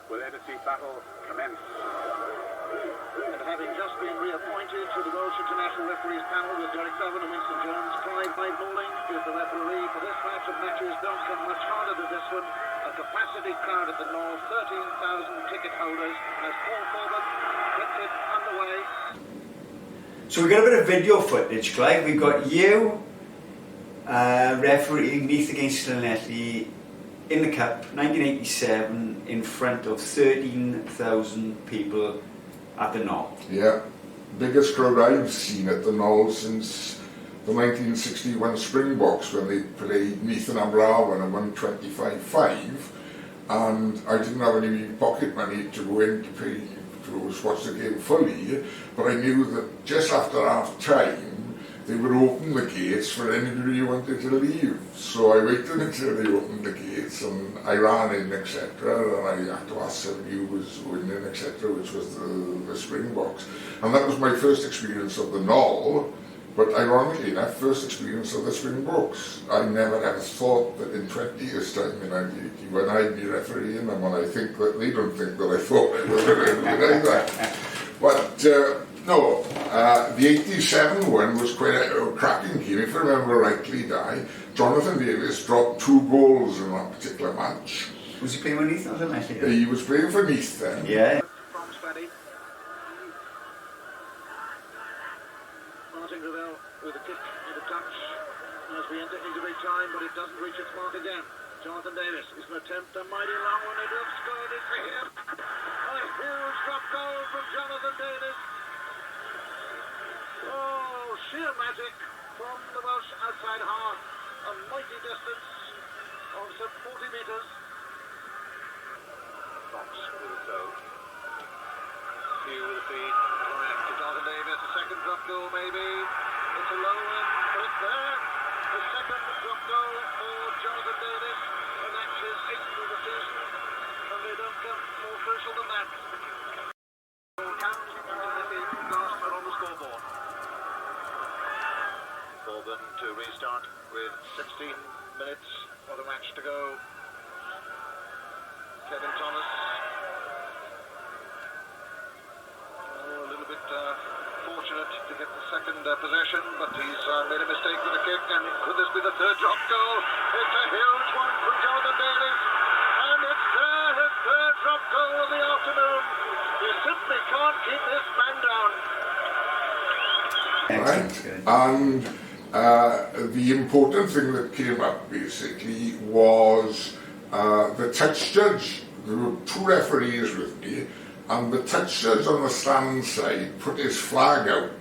will Embassy battle commence. And having just been reappointed to the Welsh International Referees Panel with Derek Bevan and Winston Jones, Clive Norling is the referee for this match, of matches don't come much harder than this one. A capacity crowd at the Gnoll, 13,000 ticket holders, as Paul Corbett gets it underway. So we've got a bit of video footage, Clive. We've got you refereeing Neath against Llanelli in the Cup, 1987, in front of 13,000 people at the Gnoll. Yeah, biggest crowd I've seen at the Gnoll since the 1961 Springboks, when they played Neath and Alderman and won 25-5, and I didn't have any pocket money to go in to pay to watch the game fully, but I knew that just after half time they would open the gates for anybody who wanted to leave. So I waited until they opened the gates and I ran in, etc. And I had to ask somebody who was going in, etc., which was the Springboks. And that was my first experience of the Gnoll, but ironically enough, first experience of the Springboks. I never ever thought that in 20 years' time, when I'd be refereeing them, and I think that they don't think that I thought I was either. But no, the 87 one was quite a cracking game. If I remember rightly, Jonathan Davies dropped 2 goals in that particular match. Was he playing with Neath or something? He was playing for Neath then. Yeah. From Spaddy. Martin Gravel with a kick and a touch as we enter injury time, but it doesn't reach its mark again. Jonathan Davies is going to attempt a mighty long one. It looks good. It's for him. A huge drop goal from Jonathan Davies. Oh, sheer magic from the Welsh outside half. A mighty distance of some 40 metres. Fox with a throw. Hugh with a feed. Back to Jonathan Davies. A second drop goal maybe. It's a low one, but it's there. The second drop goal for Jonathan Davies. And that's his 8th of the season. And they don't come more crucial than that. Count and the last on the scoreboard. Corbin to restart with 16 minutes of the match to go. Kevin Thomas. A little bit fortunate to get the second possession, but he's made a mistake with the kick, and could this be the third drop goal? It's a huge one from Jonathan Davies, and it's there, his third drop goal of the afternoon. You simply can't keep this man down. Right. And the important thing that came up basically was the touch judge. There were 2 referees with me, and the touch judge on the stand side put his flag out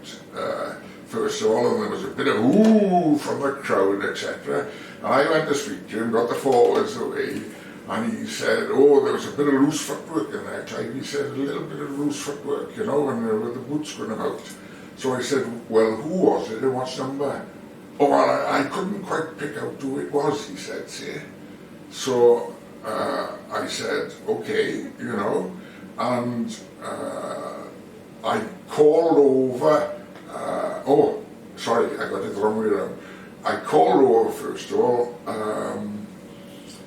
first of all, and there was a bit of ooh from the crowd, etc. And I went to speak to him, got the forwards away, and he said, oh, there was a bit of loose footwork in there, Clive. He said, a little bit of loose footwork, you know, with the boots going about. So I said, well, who was it and what number? Oh, I couldn't quite pick out who it was, he said, see. So I said, okay, you know, and I called over, oh, sorry, I got it the wrong way around. I called over, first of all,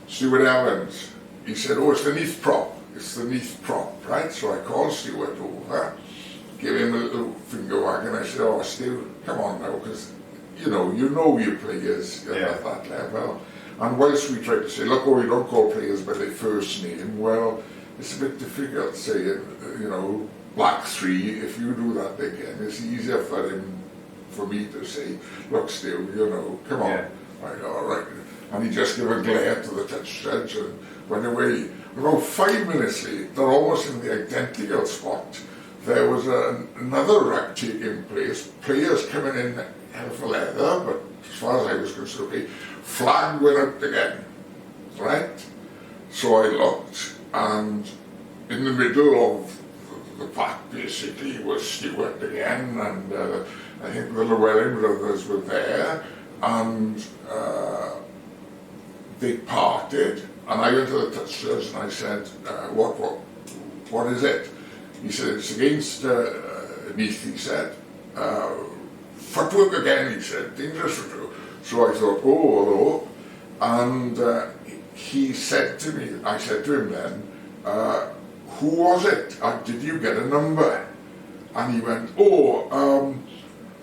Stuart Evans. He said, oh, it's the Neath prop. It's the Neath prop, right? So I called Stuart over, gave him a little finger wag, and I said, oh, Stu, come on now, because you know your players at that level. And whilst we tried to say, look, oh, you don't call players by their first name, well, it's a bit difficult saying, you know, Black 3, if you do that again, it's easier for me to say, look, Stu, you know, come on. Yeah. Right, all right. And he just gave a glare to the touch judge and went away. About 5 minutes later, almost in the identical spot, there was another ruck taking place, players coming in hell for leather, but as far as I was concerned, okay, flag went out again, right? So I looked, and in the middle of the pack basically was Stuart again, and I think the Llewellyn brothers were there, and they parted, and I went to the touch judge and I said, what is it? He said, it's against Neath, he said. Footwork again, he said, dangerous footwork. So I thought, oh, hello. And he said to me, I said to him then, who was it? Did you get a number? And he went, oh,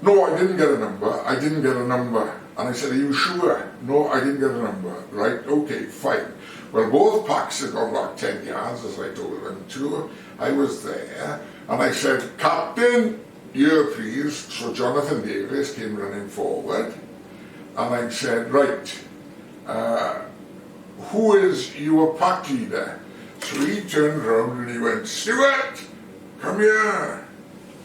no, I didn't get a number. I didn't get a number. And I said, are you sure? No, I didn't get a number. Right, okay, fine. Well, both packs had gone back 10 yards, as I told them to. I was there, and I said, Captain, here please. So Jonathan Davies came running forward, and I said, right, who is your pack leader? So he turned around and he went, Stuart, come here.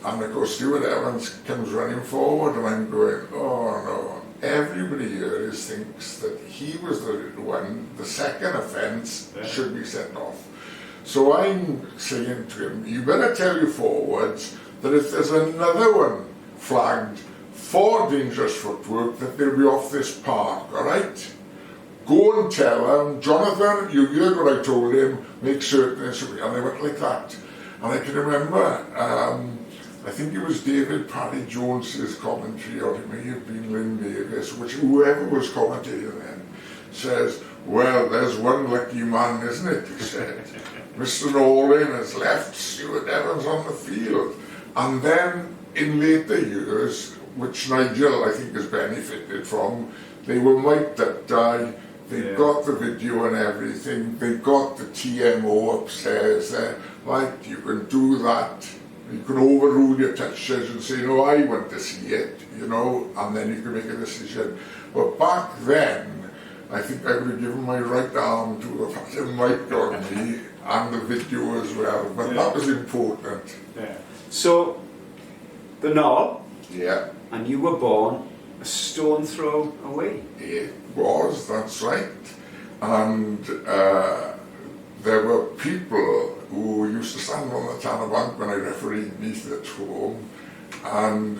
And of course Stuart Evans comes running forward, and I'm going, oh no. Everybody here thinks that he was the one, the second offence should be sent off. So I'm saying to him, you better tell your forwards that if there's another one flagged for dangerous footwork, that they'll be off this park, alright? Go and tell them, Jonathan, you heard what I told him, make certain it's and they went like that. And I can remember, I think it was David Paddy Jones's commentary, or it may have been Lynn Davis, which whoever was commentating then, says, well, there's one lucky man, isn't it? He said, Mr. Norling has left Stuart Evans on the field. And then in later years, which Nigel I think has benefited from, they were mic'd up, they got the video and everything, they got the TMO upstairs there, like you can do that. You can overrule your touch judge and say, no, I want to see it, you know, and then you can make a decision. But back then, I think I would have given my right arm to the fucking mic on me and the video as well, but that was important. Yeah. So, the Gnoll, and you were born a stone throw away. It was, that's right. And there were people who used to stand on the Tanner Bank when I refereed Neath at home, and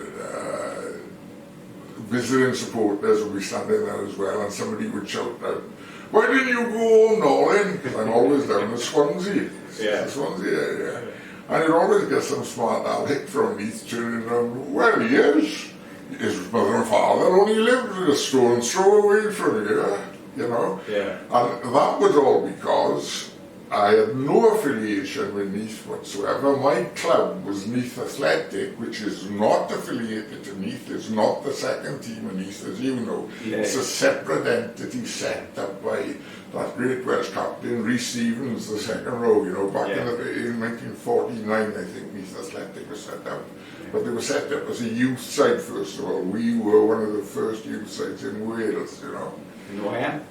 visiting supporters would be standing there as well, and somebody would shout out, why didn't you go home, Norling? Because I'm always down in Swansea, the Swansea area. And you'd always get some smart aleck from Neath turning around, well, he is. His mother and father only lived a stone's throw away from here, you know. And that was all because I had no affiliation with Neath whatsoever. My club was Neath Athletic, which is not affiliated to Neath, it's not the second team of Neath, as you know. It's a separate entity set up by that great Welsh captain, Rhys Stevens, the second row, you know, back in 1949, I think Neath Athletic was set up. But they were set up as a youth side, first of all. We were one of the first youth sides in Wales, you know. In the YM?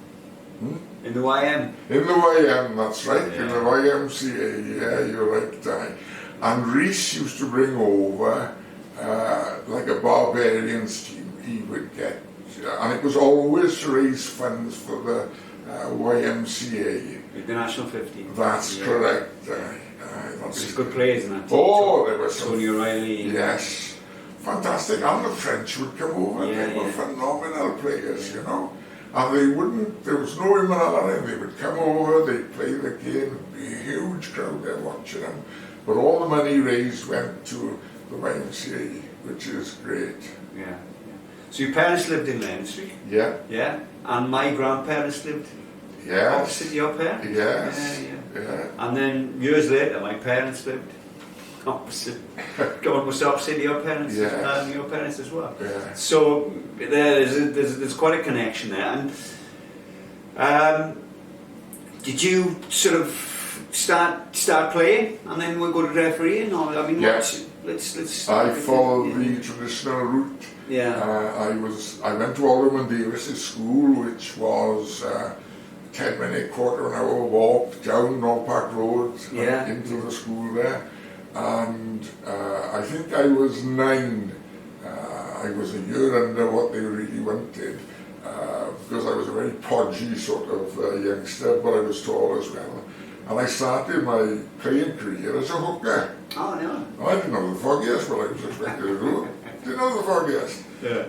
In the YM? In the YM, that's right, in the YMCA, yeah, you're right. And Rhys used to bring over, like a barbarians team, he would get, and it was always to raise funds for the YMCA. The National 50. That's correct. There's good players in that team. Oh, there was Tony O'Reilly. Yes, fantastic. And the French would come over. They were phenomenal players, you know. And they wouldn't, there was no immorality. They would come over, they'd play the game, there'd be a huge crowd there watching them. But all the money raised went to the YMCA, which is great. Yeah. So your parents lived in Llanelli? Yeah. And my grandparents lived opposite your parents? Yes. And then years later, my parents lived opposite, almost opposite your parents, your parents as well. So there's quite a connection there. And did you sort of start playing, and then we'll go to refereeing? Or I mean, let's. I followed the traditional route. I went to Alderman Davies' school, which was 10-minute, quarter of an hour walk down North Park Road into the school there. And I think I was 9. I was a year under what they really wanted, because I was a very podgy sort of youngster, but I was tall as well. And I started my playing career as a hooker. Oh, no. I didn't know the foggiest what I was expected to do. Didn't know the foggiest.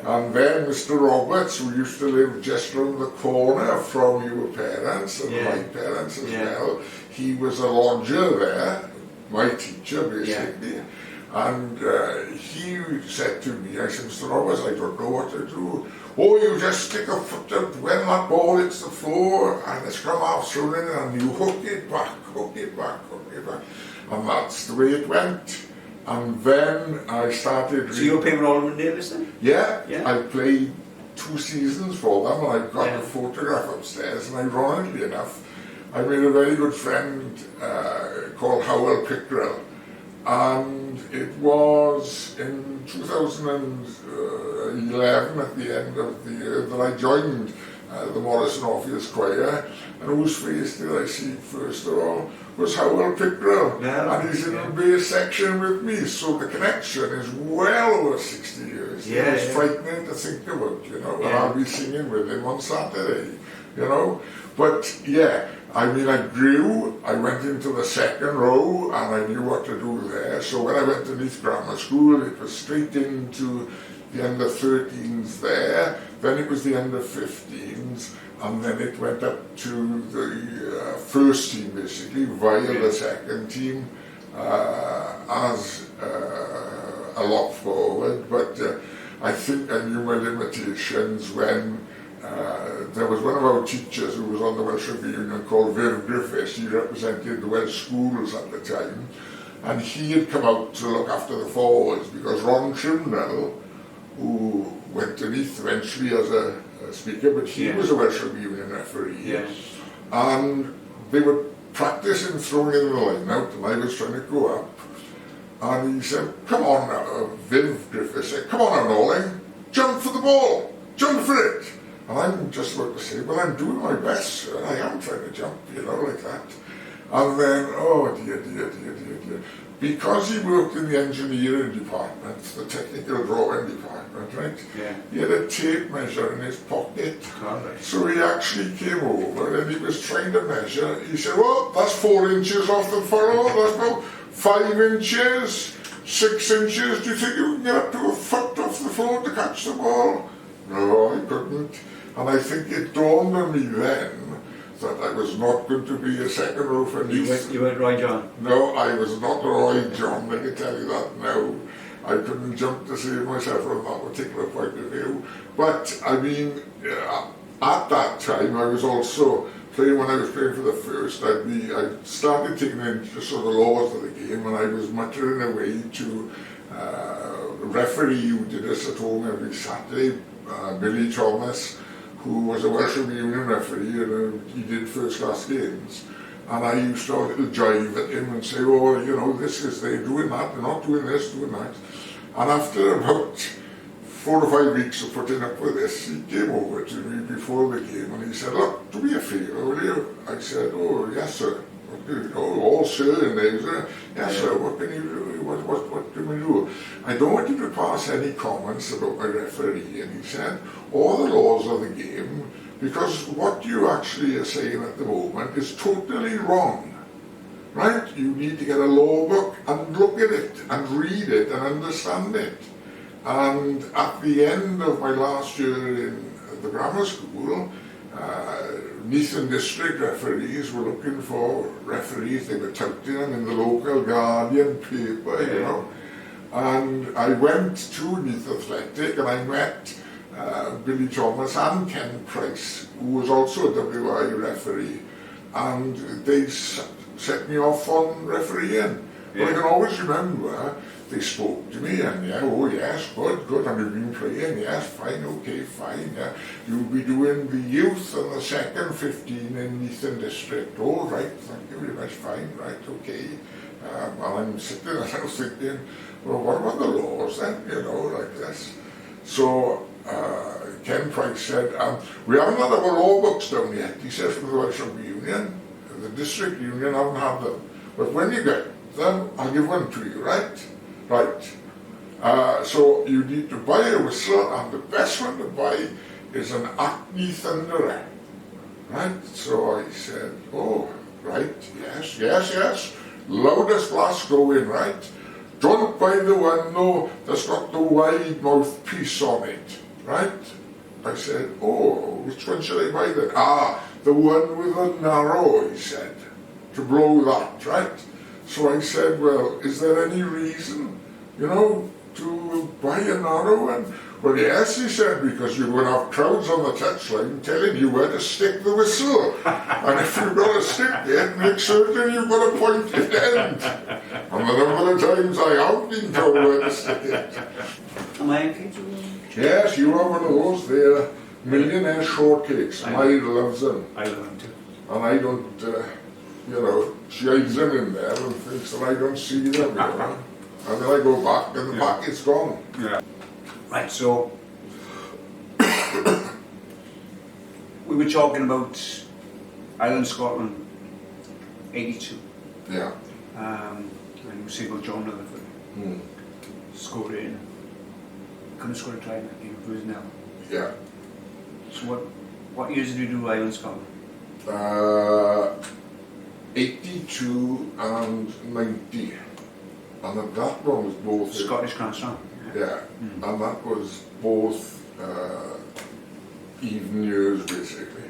And then Mr. Roberts, who used to live just around the corner from your parents and my parents as well, he was a lodger there, my teacher basically. And he said to me, I said, Mr. Roberts, I don't know what to do. oh, you just stick a foot up when that ball hits the floor and the scrum half's thrown in and you hook it back, hook it back, hook it back. And that's the way it went. And then I started... So you were playing with Alderman Davies then? Yeah, Yeah. I played 2 seasons for them, and I've got a photograph upstairs, and ironically enough, I made a very good friend called Howell Pickrell, and it was in 2011, at the end of the year, that I joined the Morrison Orpheus Choir, and whose face did I see first of all was Howell Pickrell, and he's in the bass section with me, so the connection is well over 60 years. Yeah, It's frightening to think about, you know, and I'll be singing with him on Saturday, you know. But yeah, I mean, I grew, I went into the second row and I knew what to do there. So when I went to Neath Grammar School, it was straight into the under 13s there, then it was the under 15s, and then it went up to the first team basically, via the second team, as a lot forward. But I think I knew my limitations when there was one of our teachers who was on the Welsh Rugby Union called Viv Griffiths. He represented the Welsh schools at the time, and he had come out to look after the forwards because Ron Trimnell, who went to Neath eventually as a speaker, but he was a Welsh Rugby Union referee, and they were practicing throwing in the line out, and I was trying to go up, and he said, come on now, Viv Griffiths said, come on now, Norling, jump for the ball, jump for it. And I'm just about to say, well, I'm doing my best, sir. I am trying to jump, you know, like that. And then, oh dear. Because he worked in the engineering department, the technical drawing department, right? Yeah. He had a tape measure in his pocket. Right. So he actually came over and he was trying to measure. He said, well, that's 4 inches off the furrow, that's about 5 inches, 6 inches. Do you think you can get up to a foot off the floor to catch the ball? No, I couldn't. And I think it dawned on me then that I was not going to be a second row for Neath. You weren't Roy John? No, I was not Roy John, let me tell you that now. I couldn't jump to save myself from that particular point of view. But, I mean, at that time, I was also playing, when I was playing for the first, I started taking interest in the laws of the game, and I was muttering away to a referee who did us at home every Saturday, Billy Thomas, who was a Welsh Rugby Union referee, and he did first-class games. And I used to have a little jive at him and say, oh, you know, they're doing that, they're not doing this, doing that. And after about 4 or 5 weeks of putting up with this, he came over to me before the game and he said, look, do me a favour, will you? I said, oh, yes, sir. All sir in there, sir. Yes, sir, what can you do? What can we do? I don't want you to pass any comments about my referee. And he said, all the laws of the game, because what you actually are saying at the moment is totally wrong. Right? You need to get a law book and look at it and read it and understand it. And at the end of my last year in the grammar school, Neath and district referees were looking for referees. They were touting them in the local Guardian paper, you know. And I went to Neath Athletic and I met Billy Thomas and Ken Price, who was also a WI referee, and they set me off on refereeing. But I can always remember they spoke to me and oh yes, good, and you've been playing, yes, fine, okay, fine, yeah. You'll be doing the youth and the second 15 in Neath and District. Oh right, thank you very much, fine, right, okay. And I'm sitting there and I was thinking, well, what about the laws then, you know, like this. So Ken Price said, we haven't had our law books down yet. He said from the Welsh Rugby Union, the district union haven't had them. But when you get them, I'll give one to you, right? Right. So you need to buy a whistle, and the best one to buy is an Acme Thunderer. Right? So I said, oh, right, yes. Loudest blast going, right? Don't buy the one, though, that's got the wide mouthpiece on it. Right? I said, oh, which one should I buy then? The one with the narrow, he said, to blow that, right? So I said, well, is there any reason, you know, to buy a narrow one? Well, yes, he said, because you're going to have crowds on the touchline telling you where to stick the whistle. And if you've got to stick it, make certain you've got a pointed end. And the number of times I have been told where to stick it. Am I okay to? Yes, you are one of those. They're millionaire shortcakes. I loves them. I love them too. And I don't, she hides them in there and thinks that I don't see them, you know. And then I go back and the packet's gone. Yeah. Right, so we were talking about Ireland, Scotland, 82. Yeah. And you single John Rutherford scored in. Couldn't score a try in that game, it was nil. Yeah. So what years did you do Ireland, Scotland? 82 and 90. And that one was both... Scottish Grand Slam. Yeah, and that was both even years, basically.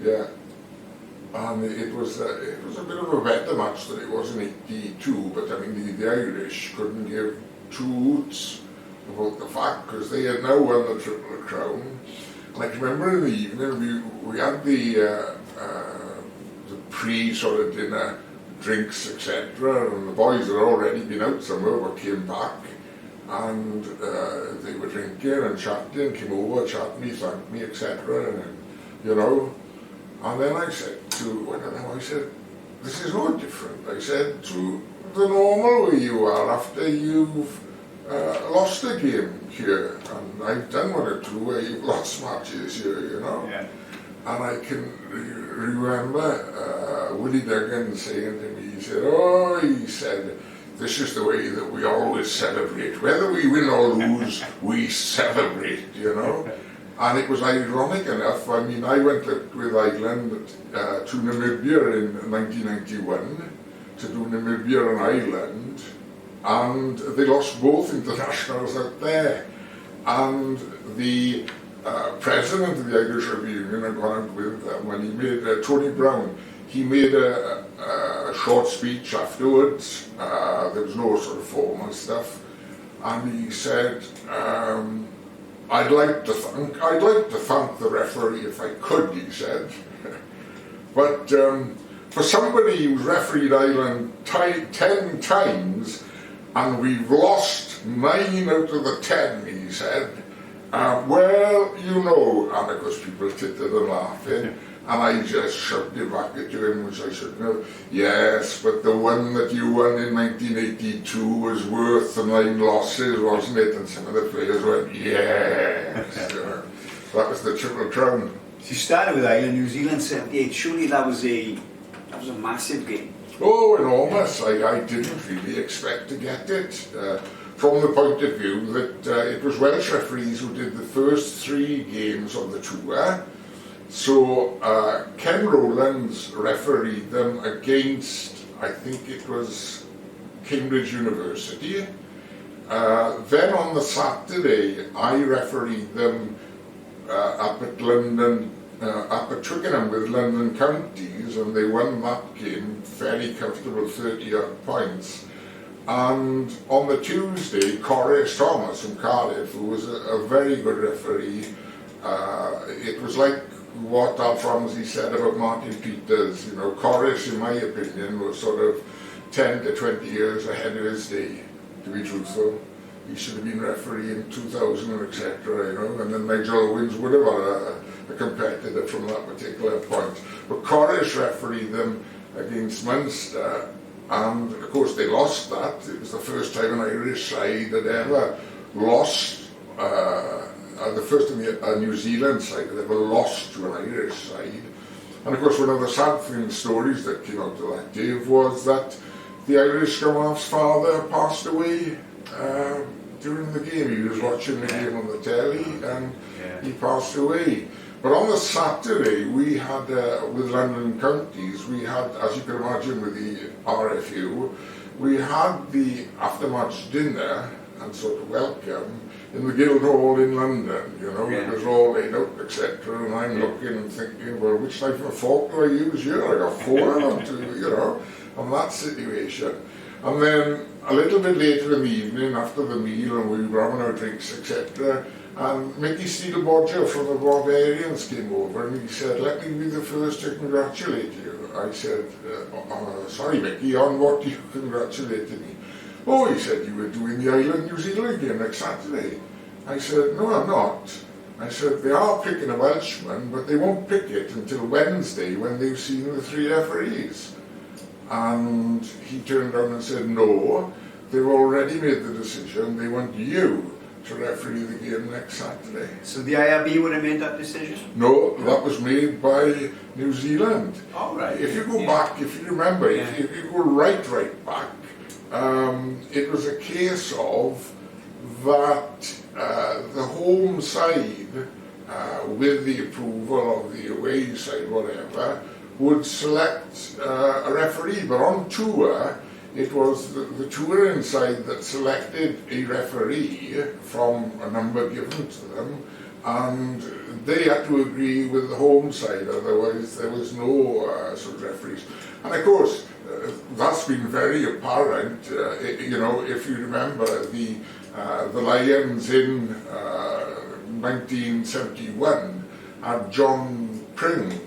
Yeah, and it was a bit of a better match than it was in '82. But I mean, the Irish couldn't give two hoots about the fact, because they had now won the Triple Crown. And I can remember in the evening we had the pre sort of dinner. Drinks, etc., and the boys had already been out somewhere but came back, and they were drinking and chatting, came over, chatted me, thanked me, etc., and and then I said this is no different, I said, to the normal way you are after you've lost a game here, and I've done one or two where you've lost matches here, Yeah. And I can remember Willie Duggan saying to me, he said, this is the way that we always celebrate. Whether we win or lose, we celebrate, And it was ironic enough. I mean, I went with Ireland to Namibia in 1991 to do Namibia and Ireland, and they lost both internationals out there. And the president of the Irish Rugby Union had gone out with them when he made Tony Brown. He made a short speech afterwards. There was no sort of formal stuff, and he said, "I'd like to thank the referee if I could," he said. But for somebody who's refereed Ireland 10 times, and we've lost 9 out of the 10, he said. And of course people tittered and laughing, and I just shoved it back at him, which I shouldn't have. Yes, but the one that you won in 1982 was worth the 9 losses, wasn't it? And some of the players went, yes. That was the Triple Crown. You started with Ireland, New Zealand, 78. Surely that was a massive game. Oh, enormous. I didn't really expect to get it. From the point of view that it was Welsh referees who did the first 3 games of the tour. So Ken Rowlands refereed them against, I think it was Cambridge University. Then on the Saturday, I refereed them up at Twickenham with London Counties, and they won that game, fairly comfortable 30-odd points. And on the Tuesday, Corris Thomas from Cardiff, who was a very good referee, it was like what Alfonsi said about Martin Peters. Corris, in my opinion, was sort of 10 to 20 years ahead of his day, to be truthful. He should have been referee in 2000, etc., and then Nigel Owens would have had a competitor from that particular point. But Corris refereed them against Munster, and of course they lost that. It was the first time an Irish side had ever lost, the first New Zealand side had ever lost to an Irish side. And of course one of the sad stories that came out of that, Dave, was that the Irish scrum-half's father passed away during the game. He was watching the game on the telly, and he passed away. But on the Saturday, we had, with London Counties, we had, as you can imagine with the RFU, we had the after-match dinner and sort of welcome in the Guildhall in London, it was all laid out, etc. And I'm looking and thinking, well, which knife and fork do I use here? I got 4 of them, on that situation. And then a little bit later in the evening, after the meal, and we were having our drinks, etc., and Mickey Steele-Bodger from the Barbarians came over and he said, "Let me be the first to congratulate you." I said, "Sorry Mickey, on what you congratulated me?" "Oh," he said, "you were doing the Island New Zealand game next Saturday." I said, "No, I'm not." I said, "They are picking a Welshman, but they won't pick it until Wednesday when they've seen the 3 referees." And he turned around and said, "No, they've already made the decision. They want you to referee the game next Saturday." So the IRB would have made that decision? No, that was made by New Zealand. All right. If you go back, if you remember, if you go right back, it was a case of that the home side, with the approval of the away side, whatever, would select a referee. But on tour, it was the touring side that selected a referee from a number given to them, and they had to agree with the home side, otherwise there was no sort of referees. And of course, that's been very apparent, you know, if you remember the Lions in 1971 had John Pring.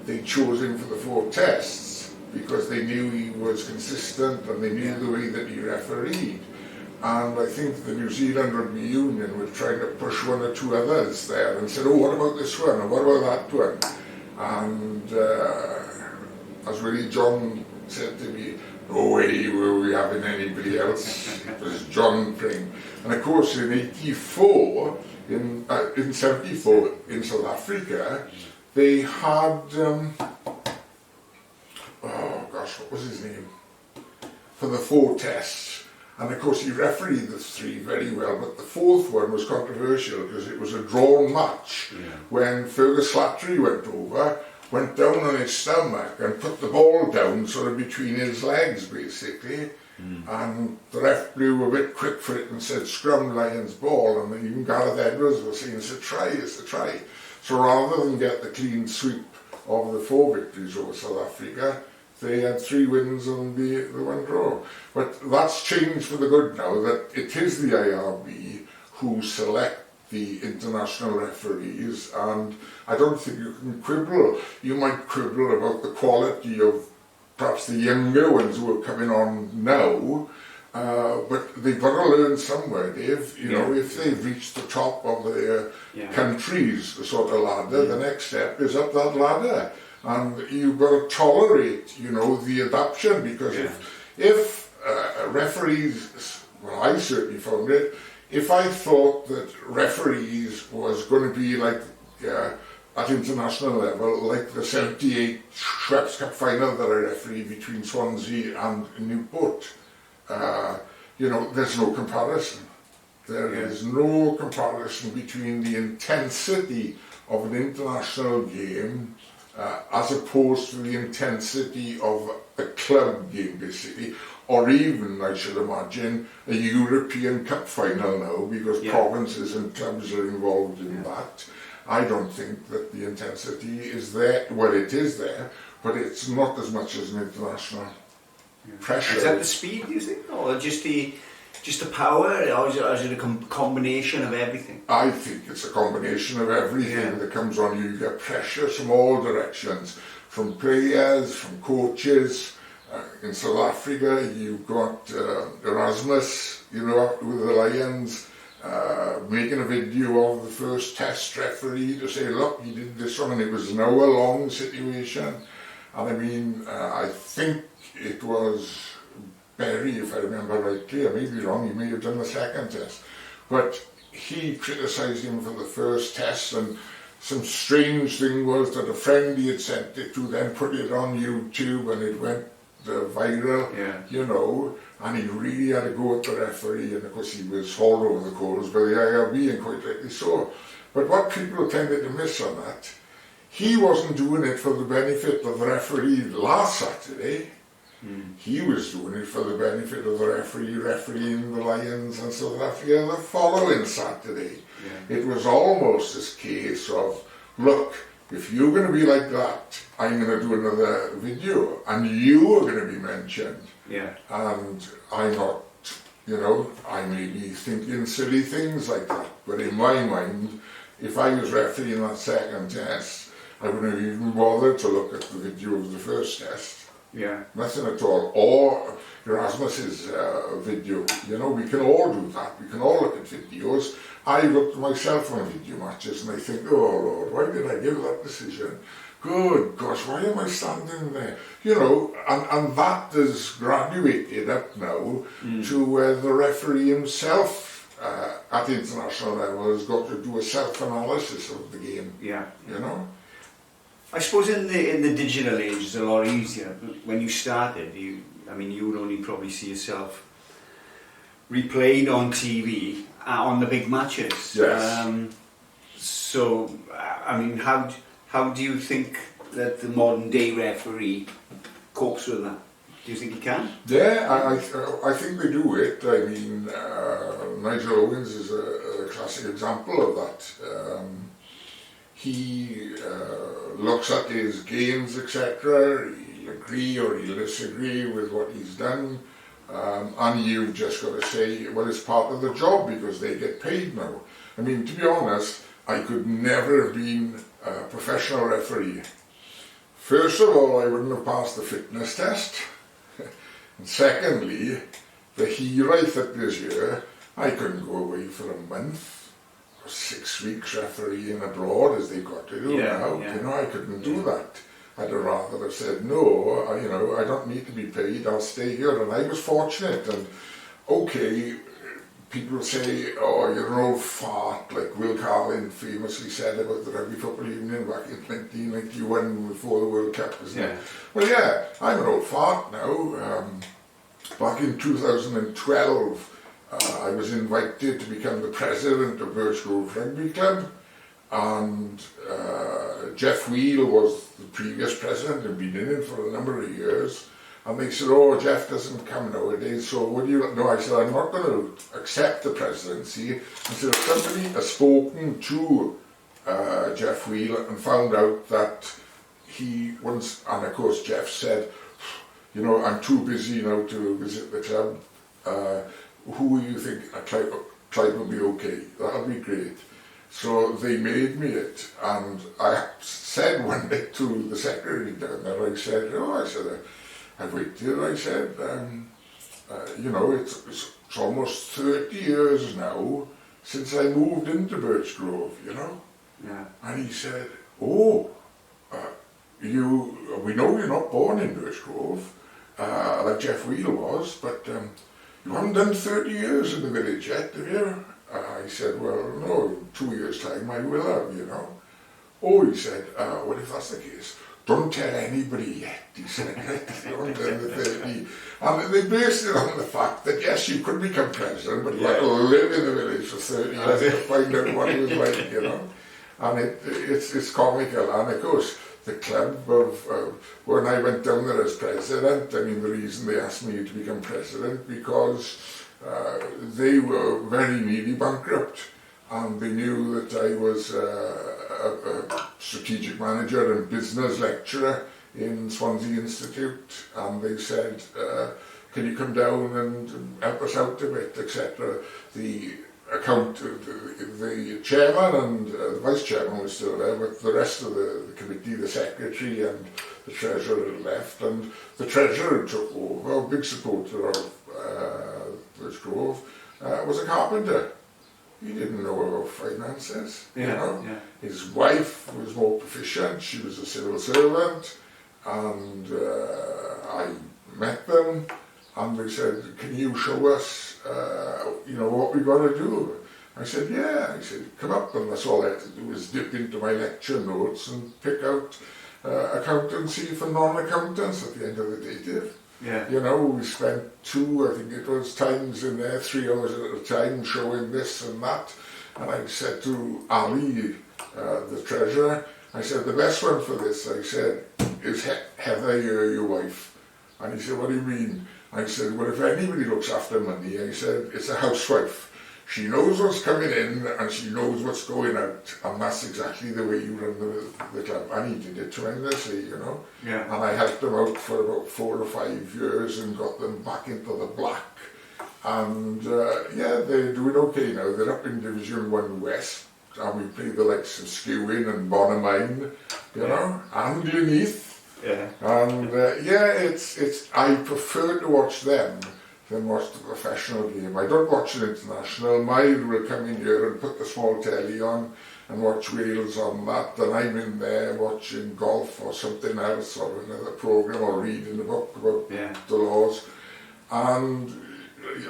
They chose him for the 4 tests because they knew he was consistent and they knew the way that he refereed. And I think the New Zealand Rugby Union were trying to push 1 or 2 others there and said, "Oh, what about this one? And what about that one?" And as Willie John said to me, "No way were we having anybody else." It was John Pring. And of course in 84, in 74 in South Africa, they had, oh gosh, what was his name? For the 4 tests. And of course he refereed the 3 very well, but the 4th one was controversial because it was a drawn match when Fergus Slattery went down on his stomach and put the ball down sort of between his legs basically, and the ref blew a bit quick for it and said scrum Lions ball, and even Gareth Edwards was saying it's a try. So rather than get the clean sweep of the 4 victories over South Africa, they had 3 wins and the 1 draw. But that's changed for the good now, that it is the IRB who select the international referees, and I don't think you can quibble. You might quibble about the quality of perhaps the younger ones who are coming on now, but they've got to learn somewhere, Dave. You know, if they've reached the top of their country's sort of ladder, the next step is up that ladder. And you've got to tolerate, you know, the adaptation, because if referees, well, I certainly found it, if I thought that referees was going to be like, at international level, like the 78 Schweppes Cup final that I refereed between Swansea and Newport, you know, there's no comparison. There is no comparison between the intensity of an international game as opposed to the intensity of a club game, basically, or even, I should imagine, a European Cup final now, because provinces and clubs are involved in that. I don't think that the intensity is there. Well, it is there, but it's not as much as an international pressure. Is that the speed, do you think, or just the power, or is it a combination of everything? I think it's a combination of everything that comes on you. You get pressure from all directions, from players, from coaches. In South Africa, you've got Erasmus, you know, with the Lions, making a video of the first test referee to say, look, he did this one, and it was an hour-long situation. And I mean, I think it was Berry, if I remember rightly, I may be wrong, he may have done the second test, but he criticised him for the first test, and some strange thing was that a friend he had sent it to then put it on YouTube and it went viral, you know, and he really had to go at the referee, and of course he was hauled over the coals by the IRB, and quite rightly so. But what people tended to miss on that, he wasn't doing it for the benefit of the referee last Saturday. He was doing it for the benefit of the referee refereeing the Lions and South Africa the following Saturday. It was almost this case of, look, if you're going to be like that, I'm going to do another video, and you are going to be mentioned. Yeah. And I'm not, I may be thinking silly things like that, but in my mind, if I was refereeing that second test, I wouldn't have even bothered to look at the video of the first test. Yeah. Nothing at all. Or Erasmus's video. We can all do that. We can all look at videos. I looked at myself on video matches and I think, oh Lord, why did I give that decision? Good gosh, why am I standing there? And that has graduated up now to where the referee himself at international level has got to do a self-analysis of the game. Yeah. I suppose in the digital age it's a lot easier. When you started, you would only probably see yourself replayed on TV on the big matches. Yes. How do you think that the modern day referee copes with that? Do you think he can? Yeah, I think they do it. Nigel Owens is a classic example of that. He looks at his games, etc. He'll agree or he'll disagree with what he's done. And you've just got to say, well, it's part of the job because they get paid now. To be honest, I could never have been a professional referee. First of all, I wouldn't have passed the fitness test. And secondly, the heat I took this year, I couldn't go away for a month or 6 weeks refereeing abroad as they've got to do now. Yeah. I couldn't do that. I'd rather have said, no, I don't need to be paid, I'll stay here. And I was fortunate. And okay, people say, oh, you're an old fart, like Will Carlin famously said about the Rugby Football Union back in 1991 before the World Cup, isn't it? Well, yeah, I'm an old fart now. Back in 2012, I was invited to become the president of Birchgrove Rugby Club, and Jeff Wheel was the previous president and been in it for a number of years. And they said, oh, Jeff doesn't come nowadays, so what do you know? I said, I'm not going to accept the presidency. I said, if somebody has spoken to Jeff Wheel and found out that he once, and of course Jeff said, I'm too busy now to visit the club. Who do you think Clive will be okay? That'll be great. So they made me it, and I said one day to the secretary down there, I said, I've waited, I said, it's almost 30 years now since I moved into Birchgrove, Yeah. And he said, oh, we know you're not born in Birchgrove, like Jeff Wheel was, but you haven't done 30 years in the village yet, have you? I said, well, no, 2 years' time I will have, Oh, he said, well, if that's the case, don't tell anybody yet, he said, don't tell the 30. And they based it on the fact that, yes, you could become president, but you had to live in the village for 30 years to find out what it was like, And it's comical. And of course, the club when I went down there as president, the reason they asked me to become president, because they were very nearly bankrupt, and they knew that I was a strategic manager and business lecturer in Swansea Institute, and they said, can you come down and help us out a bit, etc. The chairman and the vice chairman was still there, but the rest of the committee, the secretary and the treasurer had left, and the treasurer took over. A big supporter of Birchgrove was a carpenter. He didn't know about finances, His wife was more proficient, she was a civil servant, and I met them, and they said, can you show us, what we got to do? I said, yeah. I said, come up, and that's all I had to do was dip into my lecture notes and pick out accountancy for non-accountants at the end of the day, did. Yeah. We spent 2, I think it was, times in there, 3 hours at a time, showing this and that. And I said to Ali, the treasurer, I said, the best one for this, I said, is Heather, your wife. And he said, what do you mean? I said, well, if anybody looks after money, I said, it's a housewife. She knows what's coming in and she knows what's going out, and that's exactly the way you run the club. And he did it tremendously, you know. Yeah. And I helped them out for about 4 or 5 years and got them back into the black. And yeah, they're doing okay now. They're up in Division 1 West, and we play the likes of Skewin and Bonamine, you know, and Neath. Yeah. And yeah, it's I prefer to watch them than watch the professional game. I don't watch an international. Mine will come in here and put the small telly on and watch Wales on that, and I'm in there watching golf or something else or another programme or reading a book about the laws. And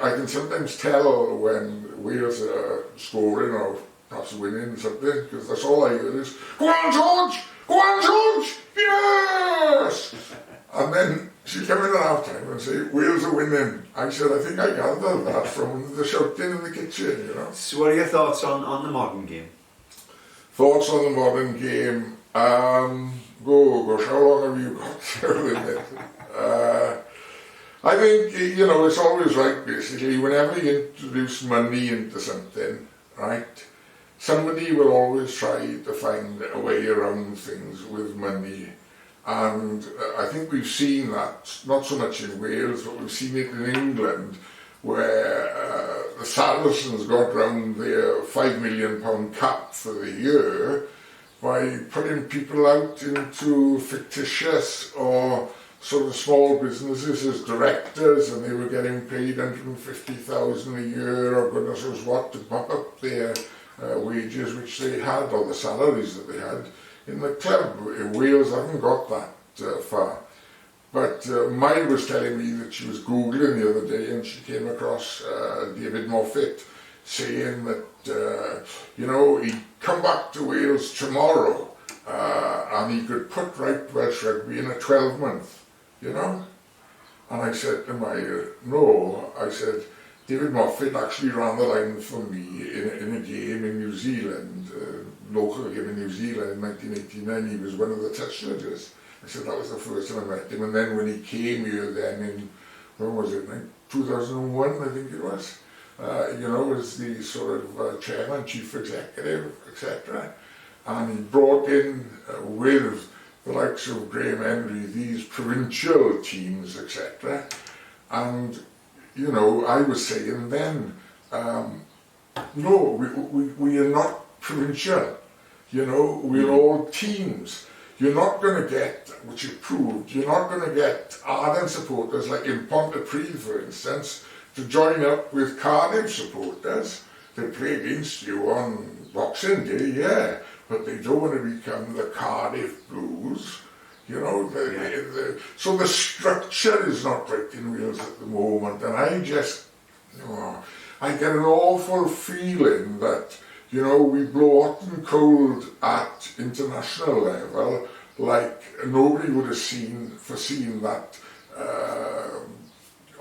I can sometimes tell when Wales are scoring or perhaps winning something, because that's all I hear is, "Go on, George! Go on, George! Yes!" And then she'd come in at half time and say, "Wales are winning." I said, "I think I gathered that from the shouting in the kitchen, you know." So what are your thoughts on the modern game? Thoughts on the modern game? Gosh, how long have you got with it? I think, you know, it's always right, basically, whenever you introduce money into something, right, somebody will always try to find a way around things with money. And I think we've seen that, not so much in Wales, but we've seen it in England, where the Saracens got round their £5 million cap for the year by putting people out into fictitious or sort of small businesses as directors, and they were getting paid 150,000 a year or goodness knows what to pop up their wages which they had, or the salaries that they had in the club. In Wales haven't got that far. But Mai was telling me that she was Googling the other day and she came across David Moffat saying that, you know, he'd come back to Wales tomorrow and he could put right Welsh rugby in a 12-month, you know? And I said to Mai, no, I said, David Moffat actually ran the line for me in a game in New Zealand, local game in New Zealand in 1989. He was one of the touch judges. I said that was the first time I met him, and then when he came here then in, when was it, 2001 I think it was, you know, as the sort of chairman, chief executive, etc. And he brought in with the likes of Graham Henry these provincial teams, etc. And, you know, I was saying then, no, we are not provincial, you know, we're all teams. You're not going to get, which it proved, you're not going to get ardent supporters like in Pontypridd, for instance, to join up with Cardiff supporters. They play against you on Boxing Day, yeah, but they don't want to become the Cardiff Blues. You know, so the structure is not right in Wales at the moment, and I just, I get an awful feeling that, you know, we blow hot and cold at international level, like nobody would have foreseen that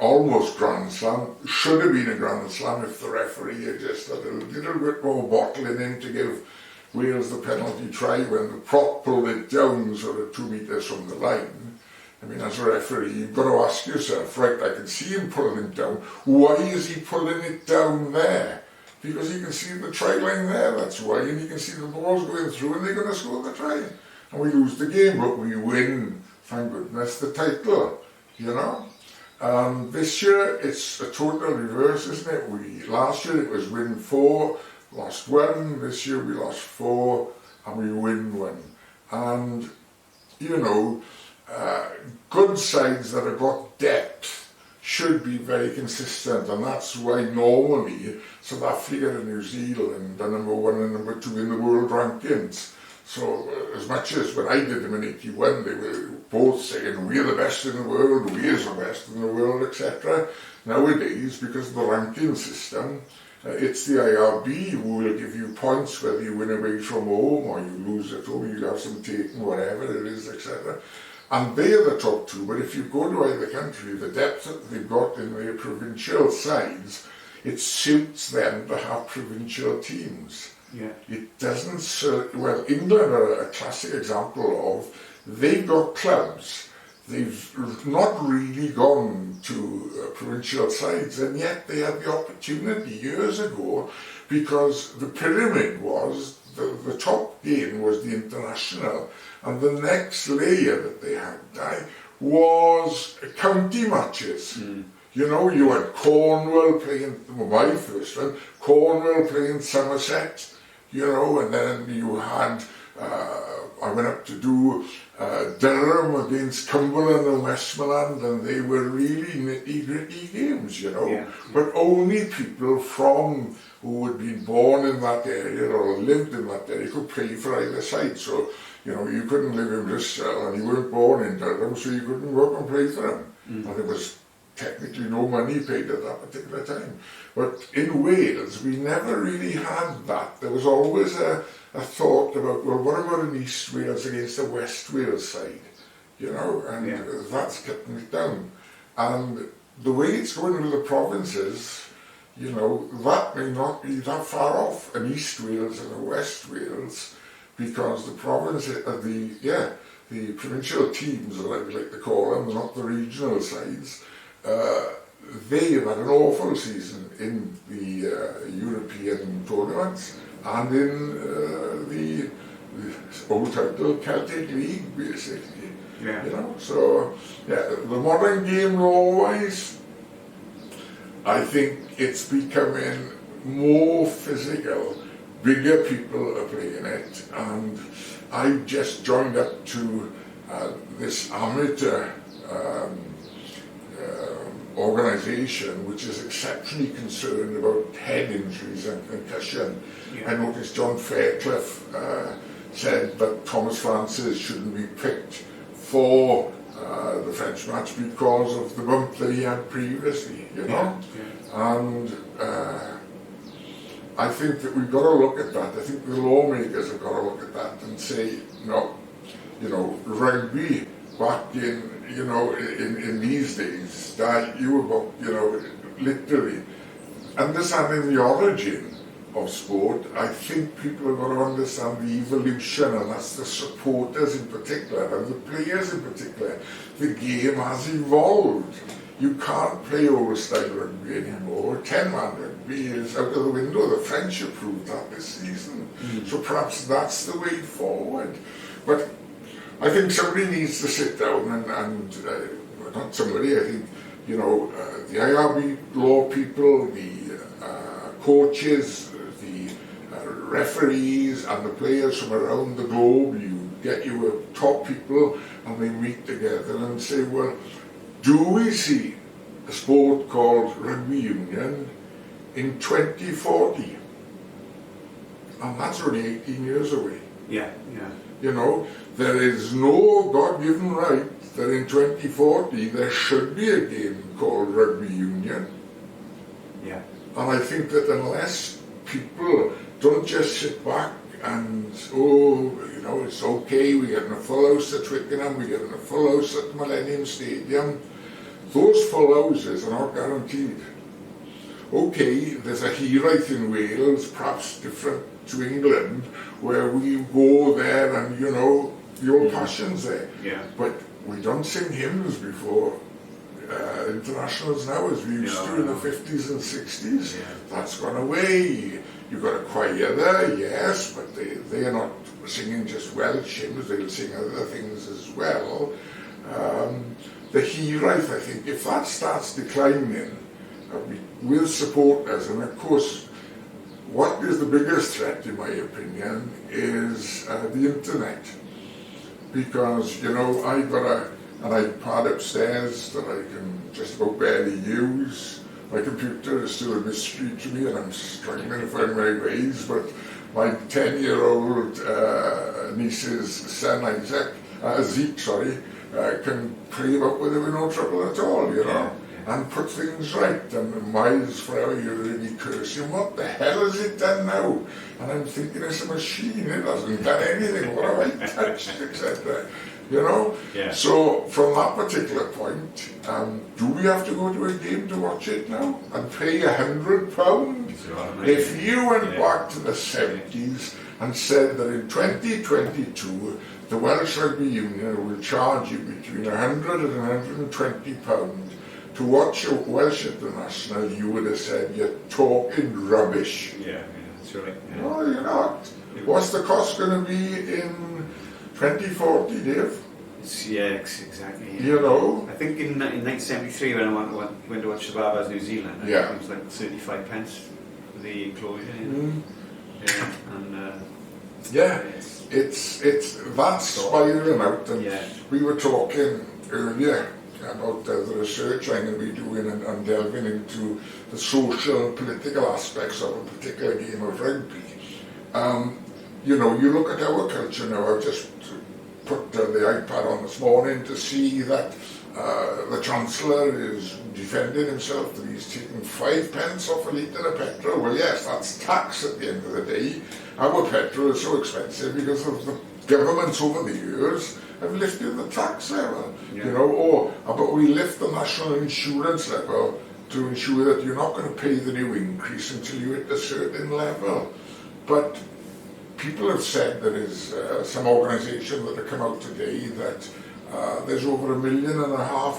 almost Grand Slam, should have been a Grand Slam if the referee had just had a little bit more bottling in to give Wales the penalty try when the prop pulled it down sort of 2 meters from the line. I mean, as a referee, you've got to ask yourself, right, I can see him pulling it down, why is he pulling it down there? Because you can see the try line there, that's why, and you can see the ball's going through and they're going to score the try. And we lose the game, but we win, thank goodness, the title, you know. This year, it's a total reverse, isn't it? Last year it was win 4, lost 1, this year we lost 4, and we win 1. And, you know, good sides that have got depth should be very consistent, and that's why normally South Africa and New Zealand are number 1 and number 2 in the world rankings. So as much as when I did them in 81, they were both saying we're the best in the world, we're the best in the world, etc. Nowadays, because of the ranking system, it's the IRB who will give you points whether you win away from home or you lose at home, you have some taken, whatever it is, etc. And they are the top 2, but if you go to either country, the depth that they've got in their provincial sides, it suits them to have provincial teams. Yeah. It doesn't, well, England are a classic example of, they've got clubs they've not really gone to provincial sides, and yet they had the opportunity years ago, because the pyramid was, the top game was the international, and the next layer that they had was county matches. You know, you had Cornwall playing, my first one, Cornwall playing Somerset, you know, and then you had, I went up to do Durham against Cumberland and Westmoreland, and they were really nitty-gritty games, you know, but only people from who had been born in that area or lived in that area could play for either side. So, you know, you couldn't live in Bristol and you weren't born in Durham, so you couldn't go up and play for them. And there was technically no money paid at that particular time. But in Wales, we never really had that. There was always a thought about, well, what about an East Wales against a West Wales side? You know, and that's cutting it down. And the way it's going with the provinces, you know, that may not be that far off, an East Wales and a West Wales, because the provinces, the provincial teams, as I like to call them, not the regional sides, they have had an awful season in the European tournaments and in the old title Celtic League, basically. You know, so the modern game law-wise, I think it's becoming more physical. Bigger people are playing it, and I've just joined up to this amateur organisation which is exceptionally concerned about head injuries and concussion. I noticed John Fairclough said that Thomas Francis shouldn't be picked for the French match because of the bump that he had previously, you know? And I think that we've got to look at that. I think the lawmakers have got to look at that and say, no, you know, rugby back in, you know, in these days, that you were, you know, literally understanding the origin of sport. I think people have got to understand the evolution, and that's the supporters in particular and the players in particular. The game has evolved. You can't play old-style rugby anymore. 10-man rugby is out of the window. The French have proved that this season. So perhaps that's the way forward. But I think somebody needs to sit down and not somebody, I think, you know, the IRB law people, the coaches, the referees and the players from around the globe, you get your top people and they meet together and say, well, do we see a sport called rugby union in 2040? And that's only 18 years away. You know, there is no God-given right that in 2040 there should be a game called rugby union. And I think that unless people don't just sit back and, oh, you know, it's okay, we're getting a full house at Twickenham, we're getting a full house at Millennium Stadium, those full houses are not guaranteed. Okay, there's a hiraeth in Wales, perhaps different to England, where we go there and, you know, the old passion's there. But we don't sing hymns before internationals now as we used to in the 50s and 60s. That's gone away. You've got a choir there, yes, but they are not singing just Welsh hymns, they'll sing other things as well. The hiraeth, I think, if that starts declining, will support us. And of course, what is the biggest threat, in my opinion, is the internet. Because, you know, I've got an iPad upstairs that I can just about barely use. My computer is still a mystery to me, and I'm struggling to find my ways, but my 10-year-old niece's son, Zeke, can play about with it with no trouble at all, you know, and put things right. And miles per hour, you're really cursing, what the hell has it done now? And I'm thinking it's a machine, it hasn't done anything, what have I touched, etc. You know? So from that particular point, do we have to go to a game to watch it now and pay £100? If you went back to the 70s and said that in 2022 the Welsh Rugby Union will charge you between £100 and £120 to watch a Welsh international, you would have said you're talking rubbish. Yeah, that's right. Yeah. No, you're not. What's the cost going to be in 2040, Dave? Exactly. Yeah. You know? I think in 1973 when I went to watch the Barbers New Zealand, I think it was like 35 pence for the enclosure. Yeah, and it's that's spiraling out, and we were talking earlier about the research I'm going to be doing and delving into the social and political aspects of a particular game of rugby. You know, you look at our culture now. I've just put the iPad on this morning to see that the Chancellor is defending himself that he's taking 5 pence off a litre of petrol. Well, yes, that's tax at the end of the day. Our petrol is so expensive because of the governments over the years have lifted the tax level, you know, but we lift the national insurance level to ensure that you're not going to pay the new increase until you hit a certain level. But people have said there is some organisation that have come out today that there's over 1.5 million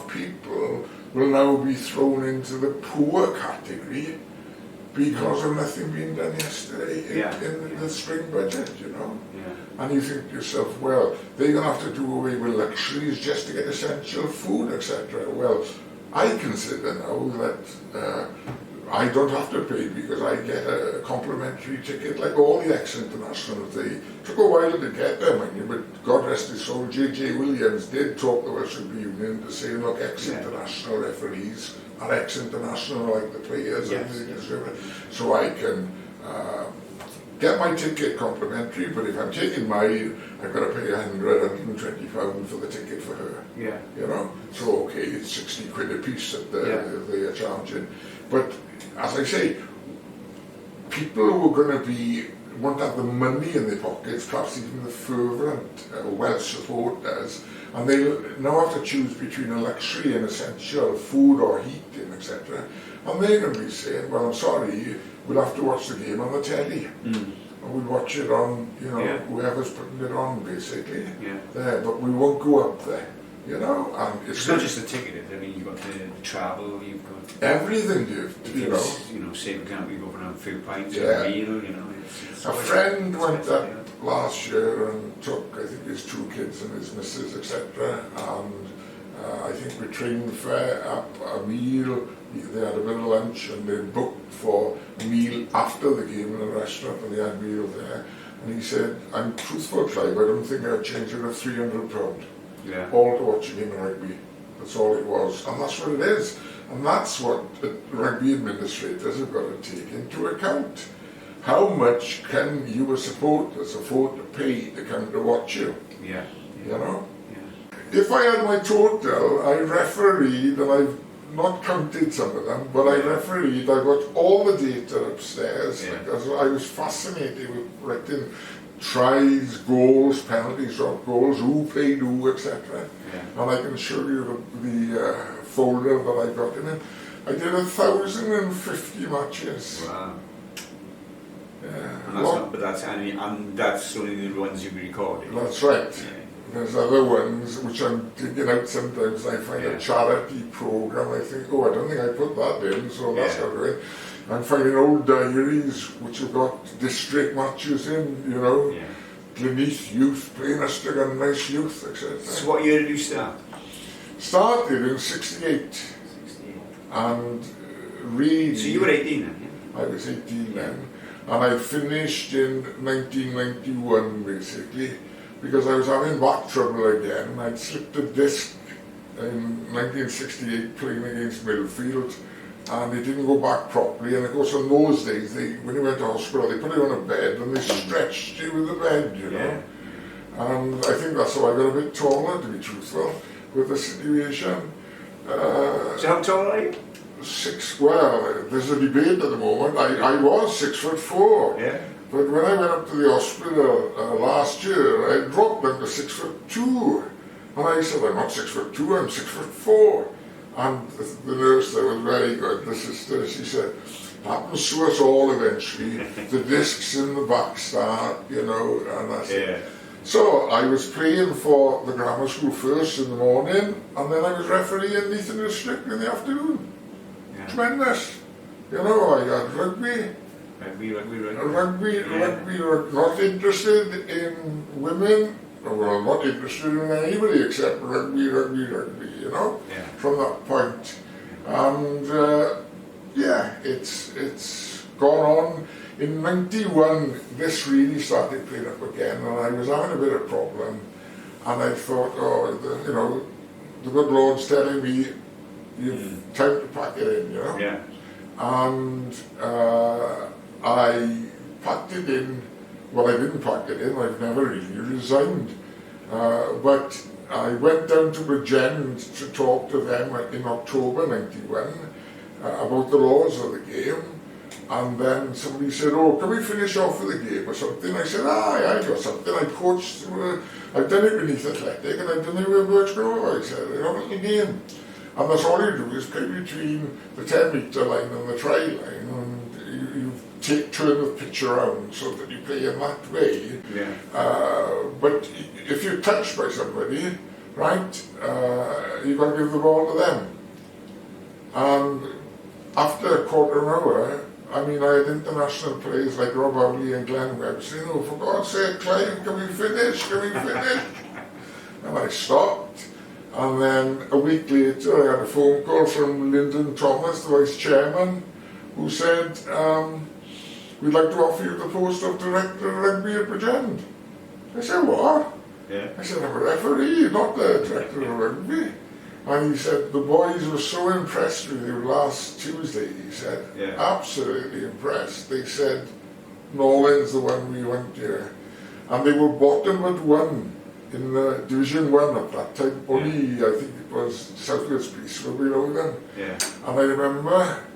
people will now be thrown into the poor category because of nothing being done yesterday in the spring budget, you know. And you think to yourself, well, they're going to have to do away with luxuries just to get essential food, etc. Well, I consider now that I don't have to pay because I get a complimentary ticket like all the ex-internationals. They took a while to get them, but God rest his soul, J.J. Williams did talk the Welsh Rugby Union to say, look, ex-international referees are ex-international like the players, and they deserve it. So I can get my ticket complimentary, but if I'm taking mine, I've got to pay £120 for the ticket for her. You know? So, okay, it's 60 quid a piece that they are charging. But, as I say, people who are going to won't have the money in their pockets, perhaps even the fervent Welsh supporters, and they now have to choose between a luxury and essential food or heating, etc. And they're going to be saying, well, I'm sorry, we'll have to watch the game on the telly. And we'll watch it on, you know, whoever's putting it on, basically. There, but we won't go up there, you know. And it's not just the ticket, I mean, you've got the travel, you've got everything, you know. You know, say, for example, you go for a few pints or a meal, you know. A friend went up last year and took, I think, his 2 kids and his missus, etc. And I think we trained fare up a meal. They had a bit of lunch and they booked for a meal after the game in a restaurant, and they had a meal there. And he said, I'm truthful, Clive, I don't think I'd change it at £300. All to watch a game of rugby. That's all it was. And that's what it is. And that's what the rugby administrators have got to take into account. How much can you as supporters afford to pay to come to watch you? You know? If I had my total, I refereed, and I've not counted some of them, but I refereed, I got all the data upstairs because I was fascinated with writing tries, goals, penalties, drop goals, who played who, etc. And I can show you the folder that I got in it. I did 1,050 matches. Wow. And that's only the ones you recorded. That's right. There's other ones which I'm digging out sometimes. I find a charity program. I think, oh, I don't think I put that in, so that's not right. I'm finding old diaries which have got district matches in, you know. Neath youth playing Gun, nice youth, etc. So what year did you start? Started in 68. And really... So you were 18 then, I was 18 then. And I finished in 1991, basically, because I was having back trouble again. I'd slipped a disc in 1968 playing against Millfield, and it didn't go back properly. And of course, in those days, when you went to hospital, they put you on a bed and they stretched you with the bed, you know. And I think that's how I got a bit taller, to be truthful, with the situation. So how tall are you? Well, there's a debate at the moment. I was 6'4". But when I went up to the hospital last year, I dropped down to 6'2". And I said, I'm not 6'2", I'm 6'4". And the nurse there was very good, the sister, she said, happens to us all eventually. The discs in the back start, you know, and I said, So I was playing for the grammar school first in the morning, and then I was refereeing Neath and District in the afternoon. Yeah. Tremendous. You know, I had rugby, not interested in women, well, not interested in anybody except rugby, you know, yeah. from that point. And yeah, it's gone on. In 91, this really started playing up again, and I was having a bit of problem, and I thought, oh, you know, the good Lord's telling me, you've time to pack it in, you know? Yeah. And I packed it in. Well, I didn't pack it in, I've never really resigned. But I went down to Bridgend to talk to them in October 91 about the laws of the game. And then somebody said, oh, can we finish off with a game or something? I said, I got something. I coached, I've done it with Neath Athletic, and I've done it with Birchgrove. I said, I have a little game. And that's all you do is play between the 10-metre line and the try line, and you turn the pitch around so that you play in that way. Yeah. But if you're touched by somebody, right, you've got to give the ball to them. And after a quarter of an hour, I mean, I had international players like Rob Howley and Glenn Webb saying, oh, for God's sake, Clive, can we finish? Can we finish? And I stopped. And then a week later, I had a phone call from Lyndon Thomas, the vice chairman, who said, we'd like to offer you the post of director of rugby at Bridgend. I said, what? Yeah. I said, I'm a referee, not the director of rugby. And he said, the boys were so impressed with you last Tuesday, he said. Yeah. Absolutely impressed. They said, Norling's the one we want here. And they were bottom at 1 in Division 1 at that time. Only, I think it was South Wales Police were below them. Yeah. And I remember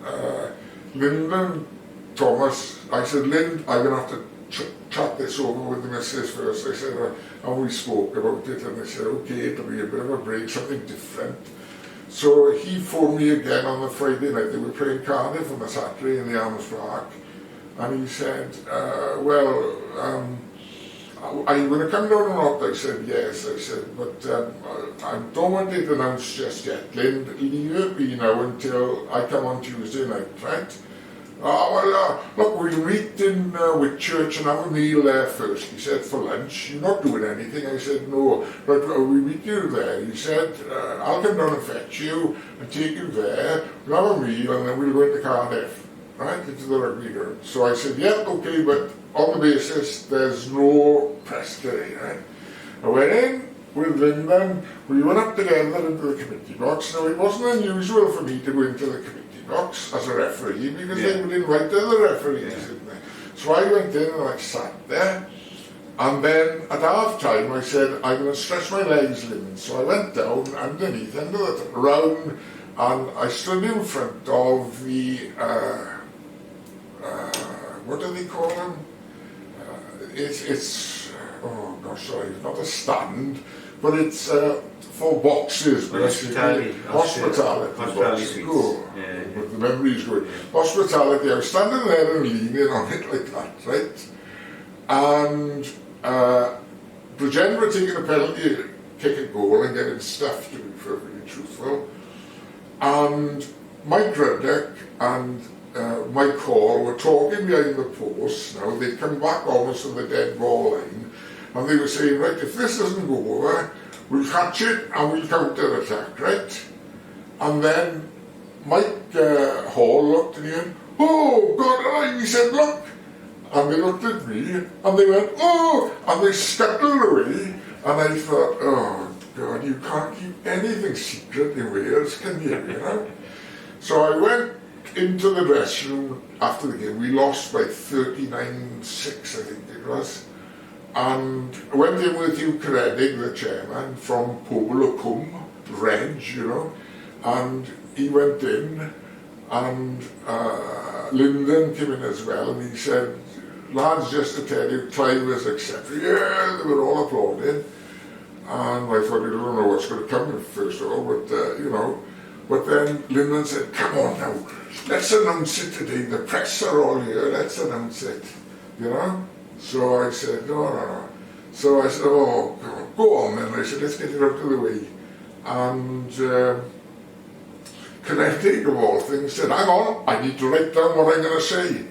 Lyndon Thomas, I said, Lynd, I'm going to have to chat this over with the missus first. I said, and we spoke about it, and I said, okay, it'll be a bit of a break, something different. So he phoned me again on the Friday night. They were playing Cardiff on the Saturday in the Arms Park, and he said, well, are you going to come down or not? I said, yes. I said, but I don't want it announced just yet. Lynd, leave it be now until I come on Tuesday night, right? Look, we'll meet in Whitchurch and have a meal there first. He said, for lunch. You're not doing anything. I said, no, but we'll meet you there. He said, I'll come down and fetch you and take you there. We'll have a meal and then we'll go into Cardiff, right, into the rugby ground. So I said, yeah, okay, but on the basis there's no press today, right? I went in with Lyndon. We went up together into the committee box. Now, it wasn't unusual for me to go into the committee box as a referee because they would invite other referees in there. So I went in and I sat there, and then at half time I said, I'm going to stretch my legs, Lynn. So I went down underneath, under the round, and I stood in front of the what do they call them? It's oh gosh, sorry, not a stand, but it's for boxes, basically. Hospitality suites. Oh, yeah. But the memory is good. Yeah. Hospitality, I was standing there and leaning on it like that, right? And Bridgend were taking a penalty, kick a goal and getting stuffed, to be perfectly truthful. And Mike Ruddock and Mike Hall were talking behind the post. Now, they'd come back almost to the dead ball line, and they were saying, right, if this doesn't go over, we'll catch it and we'll counter-attack, right? And then Mike Hall looked at him, oh, God, he said, look. And they looked at me and they went, oh, and they scuttled away. And I thought, oh, God, you can't keep anything secret in Wales, can you, you know? So I went into the dressing room after the game. We lost by 39-6, I think it was. And I went in with Hugh Creddig, the chairman, from Pobl Cwm, Reg, you know, and he went in, and Lyndon came in as well, and he said, lads, just to tell you, Clive was accepted. Yeah, they were all applauding. And I thought, I don't know what's going to come first of all, but, you know. But then Lyndon said, come on now, let's announce it today. The press are all here, let's announce it, you know. So I said, no. So I said, oh, go on then. I said, let's get it out of the way. And Kinetic, of all things, said, hang on, I need to write down what I'm going to say.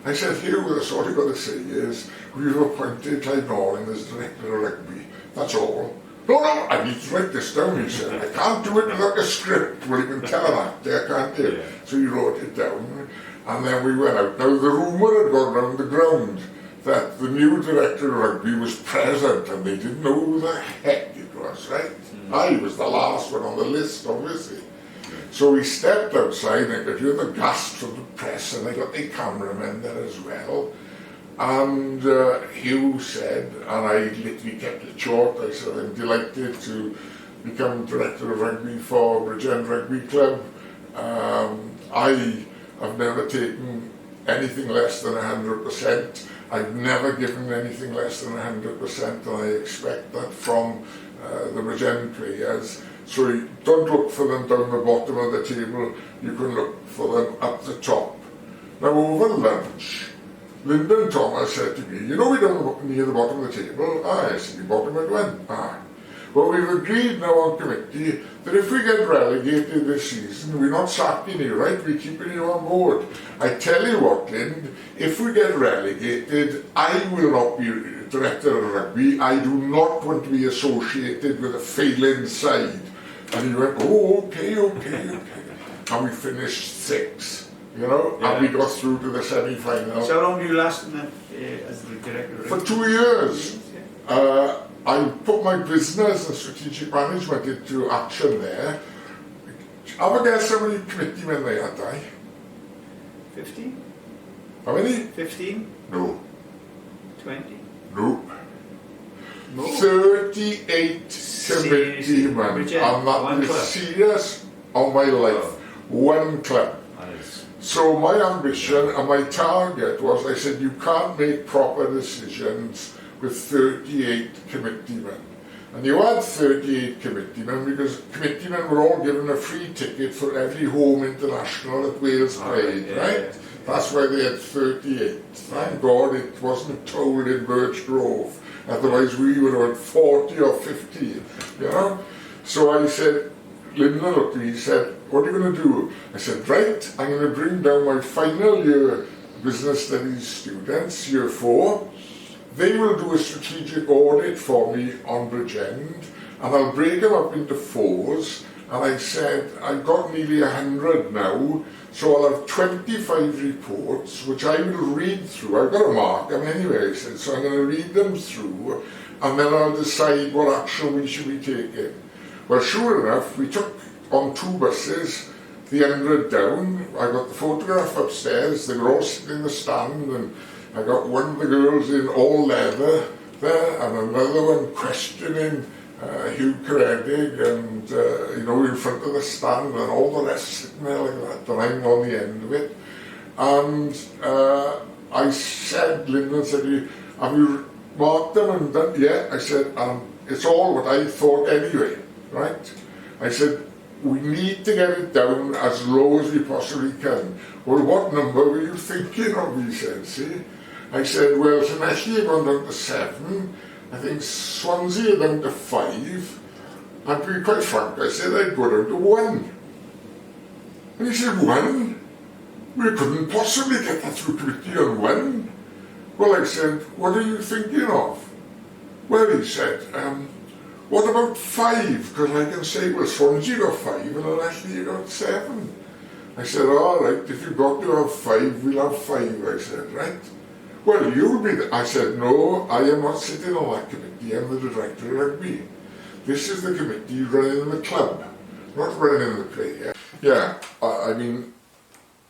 I said, here, that's all I've got to say is, we've appointed Clive Norling as director of rugby. That's all. No, I need to write this down, he said. I can't do it without a script. Well, you can tell an actor, can't you? Yeah. So he wrote it down, and then we went out. Now, the rumour had gone round the ground that the new director of rugby was present, and they didn't know who the heck it was, right? I was the last one on the list, obviously. So we stepped outside, and I could hear the gasps from the press, and I got the cameramen there as well. And Hugh said, and I literally kept it short, I said, I'm delighted to become director of rugby for Bridgend Rugby Club. I have never taken anything less than 100%. I've never given anything less than 100%, and I expect that from the Bridgend players. So you don't look for them down the bottom of the table, you can look for them up the top. Now over lunch, Lyndon Thomas said to me, you know we're down near the bottom of the table? Ah, I see the bottom it went. Ah. Well, we've agreed now on committee that if we get relegated this season, we're not sacking you, right? We're keeping you on board. I tell you what, Lynd, if we get relegated, I will not be director of rugby. I do not want to be associated with a failing side. And he went, oh, okay. And we finished 6, you know, and we got through to the semi-final. So how long did you last as the director? For 2 years. I put my business and strategic management into action there. Have a guess how many committee men they had, I? 15? How many? 15? No. 20? No. No. 38 committee men, and that is serious on my life. One club. So my ambition and my target was, I said, you can't make proper decisions with 38 committee men. And you had 38 committee men because committee men were all given a free ticket for every home international that Wales played, right? That's why they had 38. Thank God it wasn't told in Birchgrove. Otherwise we would have had 40 or 50, you know? So I said, Lyndon looked at me, he said, what are you going to do? I said, right, I'm going to bring down my final year business studies students, year 4. They will do a strategic audit for me on Bridgend, and I'll break them up into 4s. And I said, I've got nearly 100 now, so I'll have 25 reports, which I will read through. I've got to mark them anyway, I said, so I'm going to read them through, and then I'll decide what action we should be taking. Well, sure enough, we took on 2 buses the 100 down. I got the photograph upstairs, they were all sitting in the stand, and I got one of the girls in all leather there, and another one questioning Hugh Credig, and you know, in front of the stand, and all the rest sitting there like that, and I'm on the end of it. And I said, Lyndon said, have you marked them and done? Yeah, I said, it's all what I thought anyway, right? I said, we need to get it down as low as we possibly can. Well, what number were you thinking of, he said, see? I said, well, Llanelli had gone down to 7, I think Swansea down to 5, and to be quite frank, I said I'd go down to 1. And he said, 1? We couldn't possibly get that through committee on 1. Well, I said, what are you thinking of? Well, he said, what about 5? Because I can say, well, Swansea got 5 and Llanelli got 7. I said, all right, if you've got to have 5, we'll have 5, I said, right? Well, you'll be I said, no, I am not sitting on that committee, I'm the director of rugby. This is the committee running the club, not running the play. Yeah, I mean,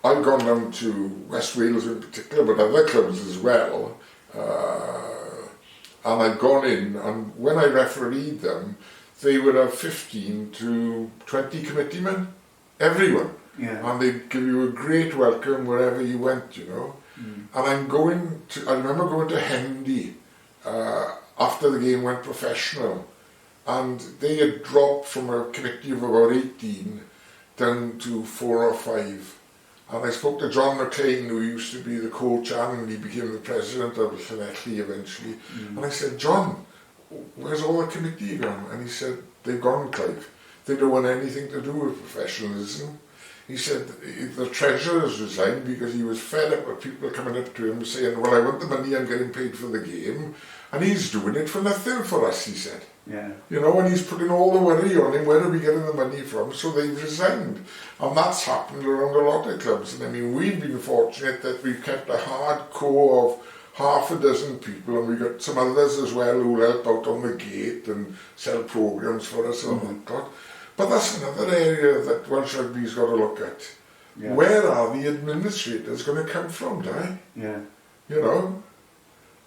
I've gone down to West Wales in particular, but other clubs as well. And I've gone in, and when I refereed them, they would have 15 to 20 committee men, everyone. Yeah. And they'd give you a great welcome wherever you went, you know. And I remember going to Hendy after the game went professional, and they had dropped from a committee of about 18 down to 4 or 5. And I spoke to John McLean, who used to be the coach, and he became the president of Llanelli eventually. And I said, John, where's all the committee gone? And he said, they've gone, Clive. They don't want anything to do with professionalism. He said the treasurer's resigned because he was fed up with people coming up to him saying, well, I want the money, I'm getting paid for the game. And he's doing it for nothing for us, he said. Yeah. You know, and he's putting all the worry on him, where are we getting the money from? So they've resigned. And that's happened around a lot of clubs. And I mean, we've been fortunate that we've kept a hard core of half a dozen people, and we've got some others as well who help out on the gate and sell programmes for us and whatnot. But that's another area that Welsh Rugby's got to look at. Yeah. Where are the administrators going to come from, Di? Yeah. You know?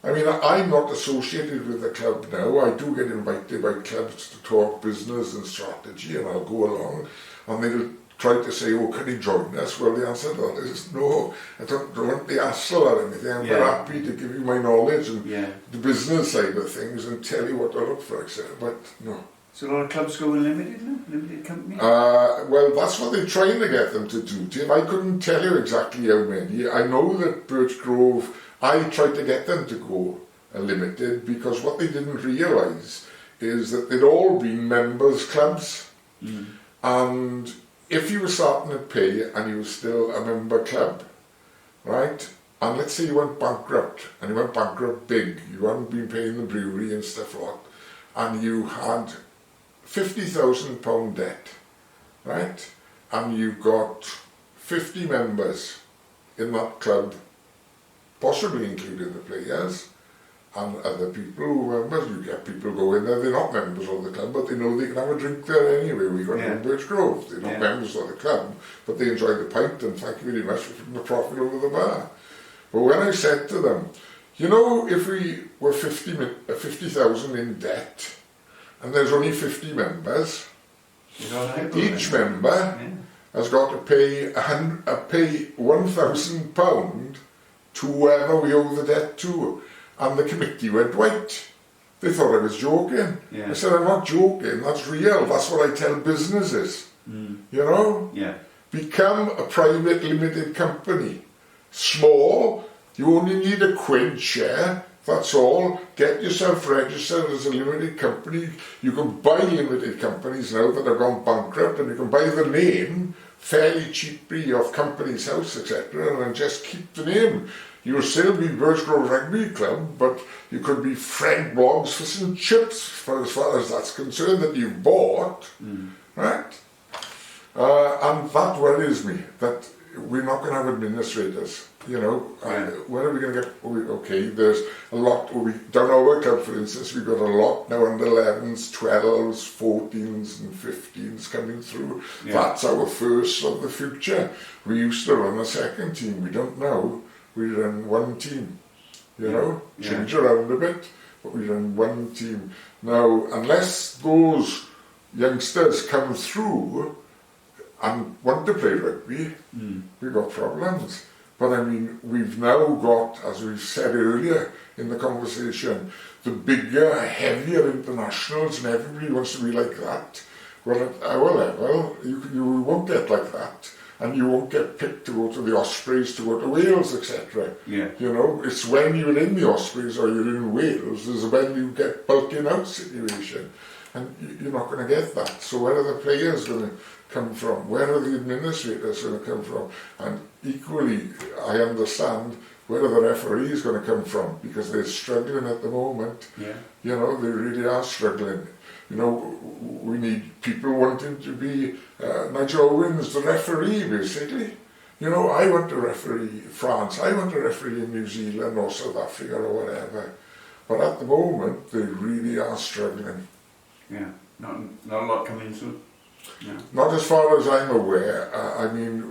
I mean, I'm not associated with the club now. I do get invited by clubs to talk business and strategy, and I'll go along, and they'll try to say, oh, can you join us? Well, the answer to that is no. I don't want the hassle or anything. I'm very happy to give you my knowledge and the business side of things and tell you what to look for, etc. But no. So a lot of clubs going limited now? Limited company? Well, that's what they're trying to get them to do, Tim. I couldn't tell you exactly how many. I know that Birchgrove, I tried to get them to go limited because what they didn't realise is that they'd all been members clubs. And if you were starting to pay and you were still a member club, right, and let's say you went bankrupt, and you went bankrupt big, you hadn't been paying the brewery and stuff like that, and you had £50,000 debt, right, and you got 50 members in that club, possibly including the players, and other people who are members. You get people going there, they're not members of the club, but they know they can have a drink there anyway. We got in Birchgrove, they're not members of the club, but they enjoy the pint, and thank you very much for putting the profit over the bar. But when I said to them, you know, if we were 50,000 in debt, and there's only 50 members, each member has got to pay £1,000 to whoever we owe the debt to. And the committee went white. They thought I was joking. I said, I'm not joking, that's real. That's what I tell businesses. You know? Become a private limited company. Small, you only need a £1 share, that's all. Get yourself registered as a limited company. You can buy limited companies now that have gone bankrupt, and you can buy the name fairly cheaply off Companies House, etc., and just keep the name. You'll still be Birchgrove Rugby Club, but you could be Fred Blogs for some chips, for as far as that's concerned, that you've bought, right? And that worries me, that we're not going to have administrators, you know. Where are we going to get, okay, there's a lot, down our club, for instance, we've got a lot now under 11s, 12s, 14s and 15s coming through. That's our first of the future. We used to run a second team, we don't now. We run one team, you know, change around a bit, but we run one team. Now, unless those youngsters come through and want to play rugby, we've got problems. But I mean, we've now got, as we said earlier in the conversation, the bigger, heavier internationals, and everybody wants to be like that. Well, at our level, you won't get like that. And you won't get picked to go to the Ospreys, to go to Wales, etc. You know, it's when you're in the Ospreys or you're in Wales, is when you get bulking out situation. And you're not going to get that. So where are the players going to come from? Where are the administrators going to come from? And equally, I understand where are the referees going to come from, because they're struggling at the moment. You know, they really are struggling. You know, we need people wanting to be Nigel Owens, the referee, basically. You know, I want to referee France, I want to referee in New Zealand or South Africa or whatever. But at the moment, they really are struggling. Not a lot coming soon. Not as far as I'm aware. I mean,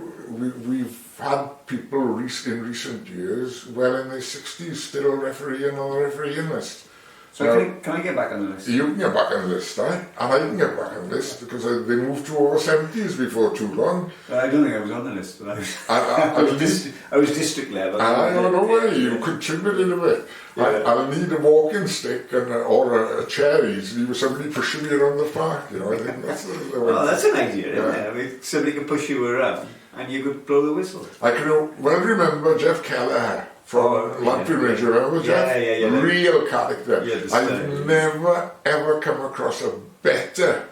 we've had people in recent years, well in their 60s, still refereeing on the refereeing list. So can I get back on the list? You can get back on the list, and I can get back on the list because they moved to over 70s before too long. I don't think I was on the list, but I was district level. I don't know where you contributed a bit. I'll need a walking stick or a chair easily with somebody pushing me around the park. You know, I think that's that's an idea, isn't it? I mean, somebody can push you around and you could blow the whistle. I can well remember Jeff Kelleher from Lamprey Ridge, remember, Jeff? Yeah. Real character. Yeah, I've never ever come across a better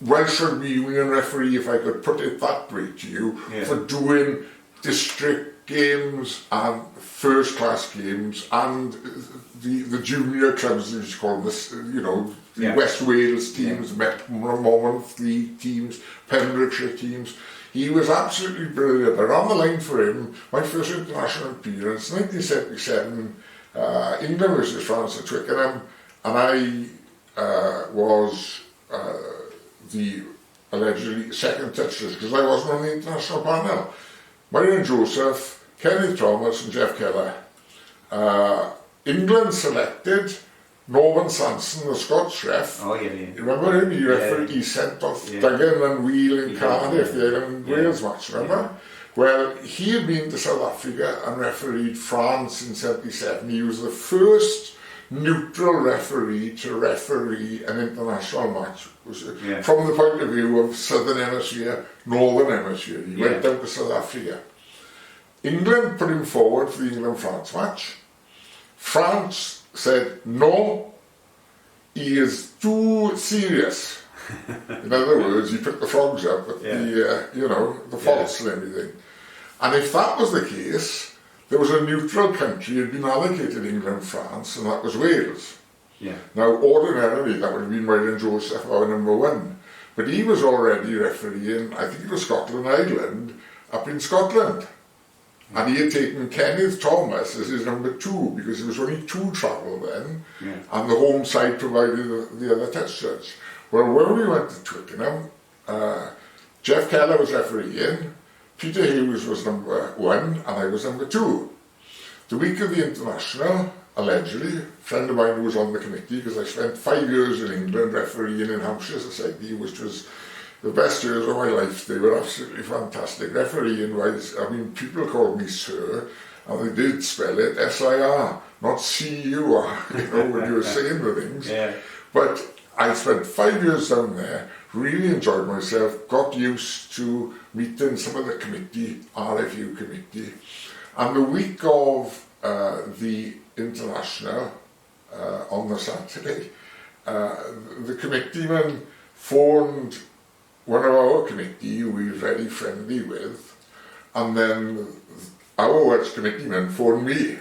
Welsh Rugby Union referee, if I could put it that way to you, for doing district games and first class games and the junior clubs, as you call this, the West Wales teams, Monmouth teams, Pembrokeshire teams. He was absolutely brilliant. I ran the line for him, my first international appearance, 1977, England versus France at Twickenham, and I was the allegedly second touchless because I wasn't on the international panel. Myron Joseph, Kenneth Thomas and Jeff Keller. England selected Norman Sanson, the Scots ref. Oh, yeah. You remember him? He sent off Duggan and Wheel in Cardiff, the Ireland-Wales match, remember? Well, he had been to South Africa and refereed France in 77. He was the first neutral referee to referee an international match from the point of view of Southern Hemisphere, Northern Hemisphere. He went down to South Africa. England put him forward for the England-France match. France said, no, he is too serious. In other words, he picked the frogs up at the faults and everything. And if that was the case, there was a neutral country had been allocated England, France, and that was Wales. Yeah. Now, ordinarily, that would have been Myron Joseph, our number one. But he was already refereeing, I think it was Scotland, Ireland, up in Scotland. And he had taken Kenneth Thomas as his number two, because there was only two travel then, and the home side provided the other test judge. Well, when we went to Twickenham, Jeff Keller was refereeing, Peter Hughes was number one, and I was number two. The week of the international, allegedly, a friend of mine who was on the committee, because I spent 5 years in England refereeing in Hampshire Society, which was the best years of my life. They were absolutely fantastic. Refereeing wise, I mean, people called me Sir, and they did spell it S-I-R, not C-U-R, when you were saying the things. Yeah. But I spent 5 years down there, really enjoyed myself, got used to meeting some of the committee, RFU committee. And the week of the international, on the Saturday, the committeeman phoned one of our committee who we were very friendly with, and then our Welsh committeeman phoned me.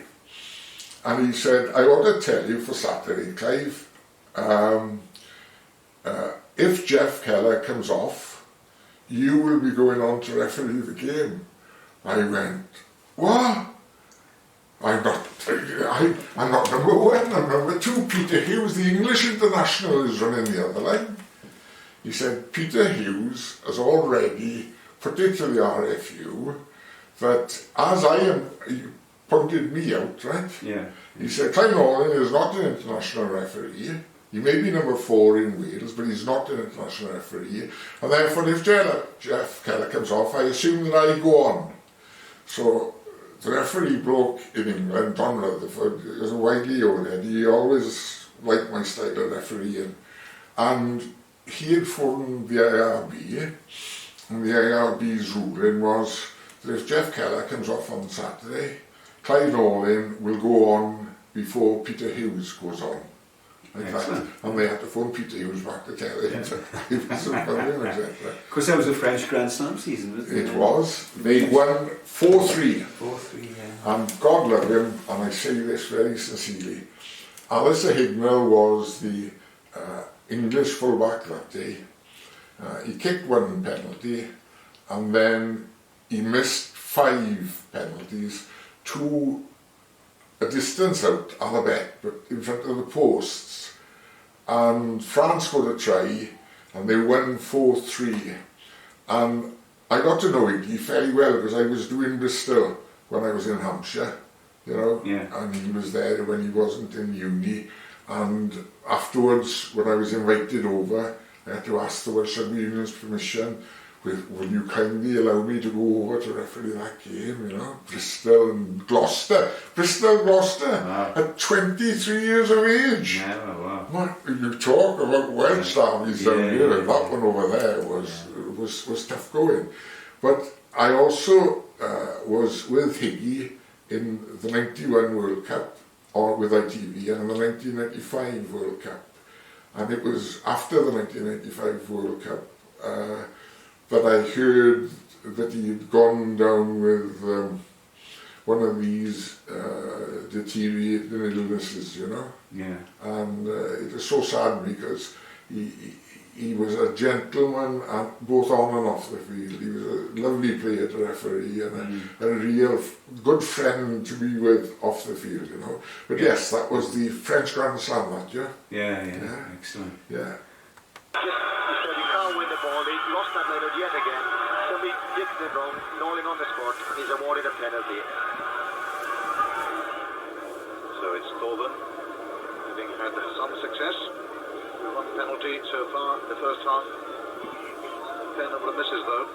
And he said, I want to tell you for Saturday, Clive, if Jeff Keller comes off, you will be going on to referee the game. I went, what? I'm not number one, I'm number two. Peter Hughes, the English international, is running the other line. He said, Peter Hughes has already put it to the RFU that as I am, he pointed me out, right? Yeah. He said, Clive Norling is not an international referee. He may be number 4 in Wales, but he's not an international referee. And therefore, if Jeff Keller comes off, I assume that I go on. So the referee bloke in England, Don Rutherford, is a widely owned. He always liked my style of refereeing. And he had phoned the IRB, and the IRB's ruling was that if Jeff Keller comes off on Saturday, Clive Norling will go on before Peter Hughes goes on. Like that. And they had to phone Peter Hughes back to tell him he was Of course, that was the French Grand Slam season, wasn't it? It was. They won 4-3. 4-3, And God love him, and I say this very sincerely, Alistair Hignell was the English fullback that day. He kicked 1 penalty, and then he missed 5 penalties, 2 a distance out, Alderman, but in front of the posts. And France got a try, and they won 4-3. And I got to know Iggy fairly well because I was doing Bristol when I was in Hampshire, and he was there when he wasn't in uni. And afterwards, when I was invited over, I had to ask the Welsh Rugby Union's permission. Will you kindly allow me to go over to referee that game, Bristol and Gloucester. Wow. At 23 years of age. Yeah, wow. You talk about Welsh armies down here, and that one over there was tough going. But I also was with Higgy in the 91 World Cup, or with ITV, and the 1995 World Cup. And it was after the 1995 World Cup that I heard that he had gone down with one of these deteriorating illnesses, you know. Yeah. And it was so sad because he was a gentleman, and both on and off the field. He was a lovely player to referee and a real good friend to be with off the field, you know. But yes, that was the French Grand Slam that year. Yeah. Excellent. Yeah. He said he can't win the ball. He lost that Leonard yet again. Somebody did it wrong. Norling on the spot. He's awarded a penalty. So it's Alderman, having had some success. One penalty so far in the first half. 10 of the misses though.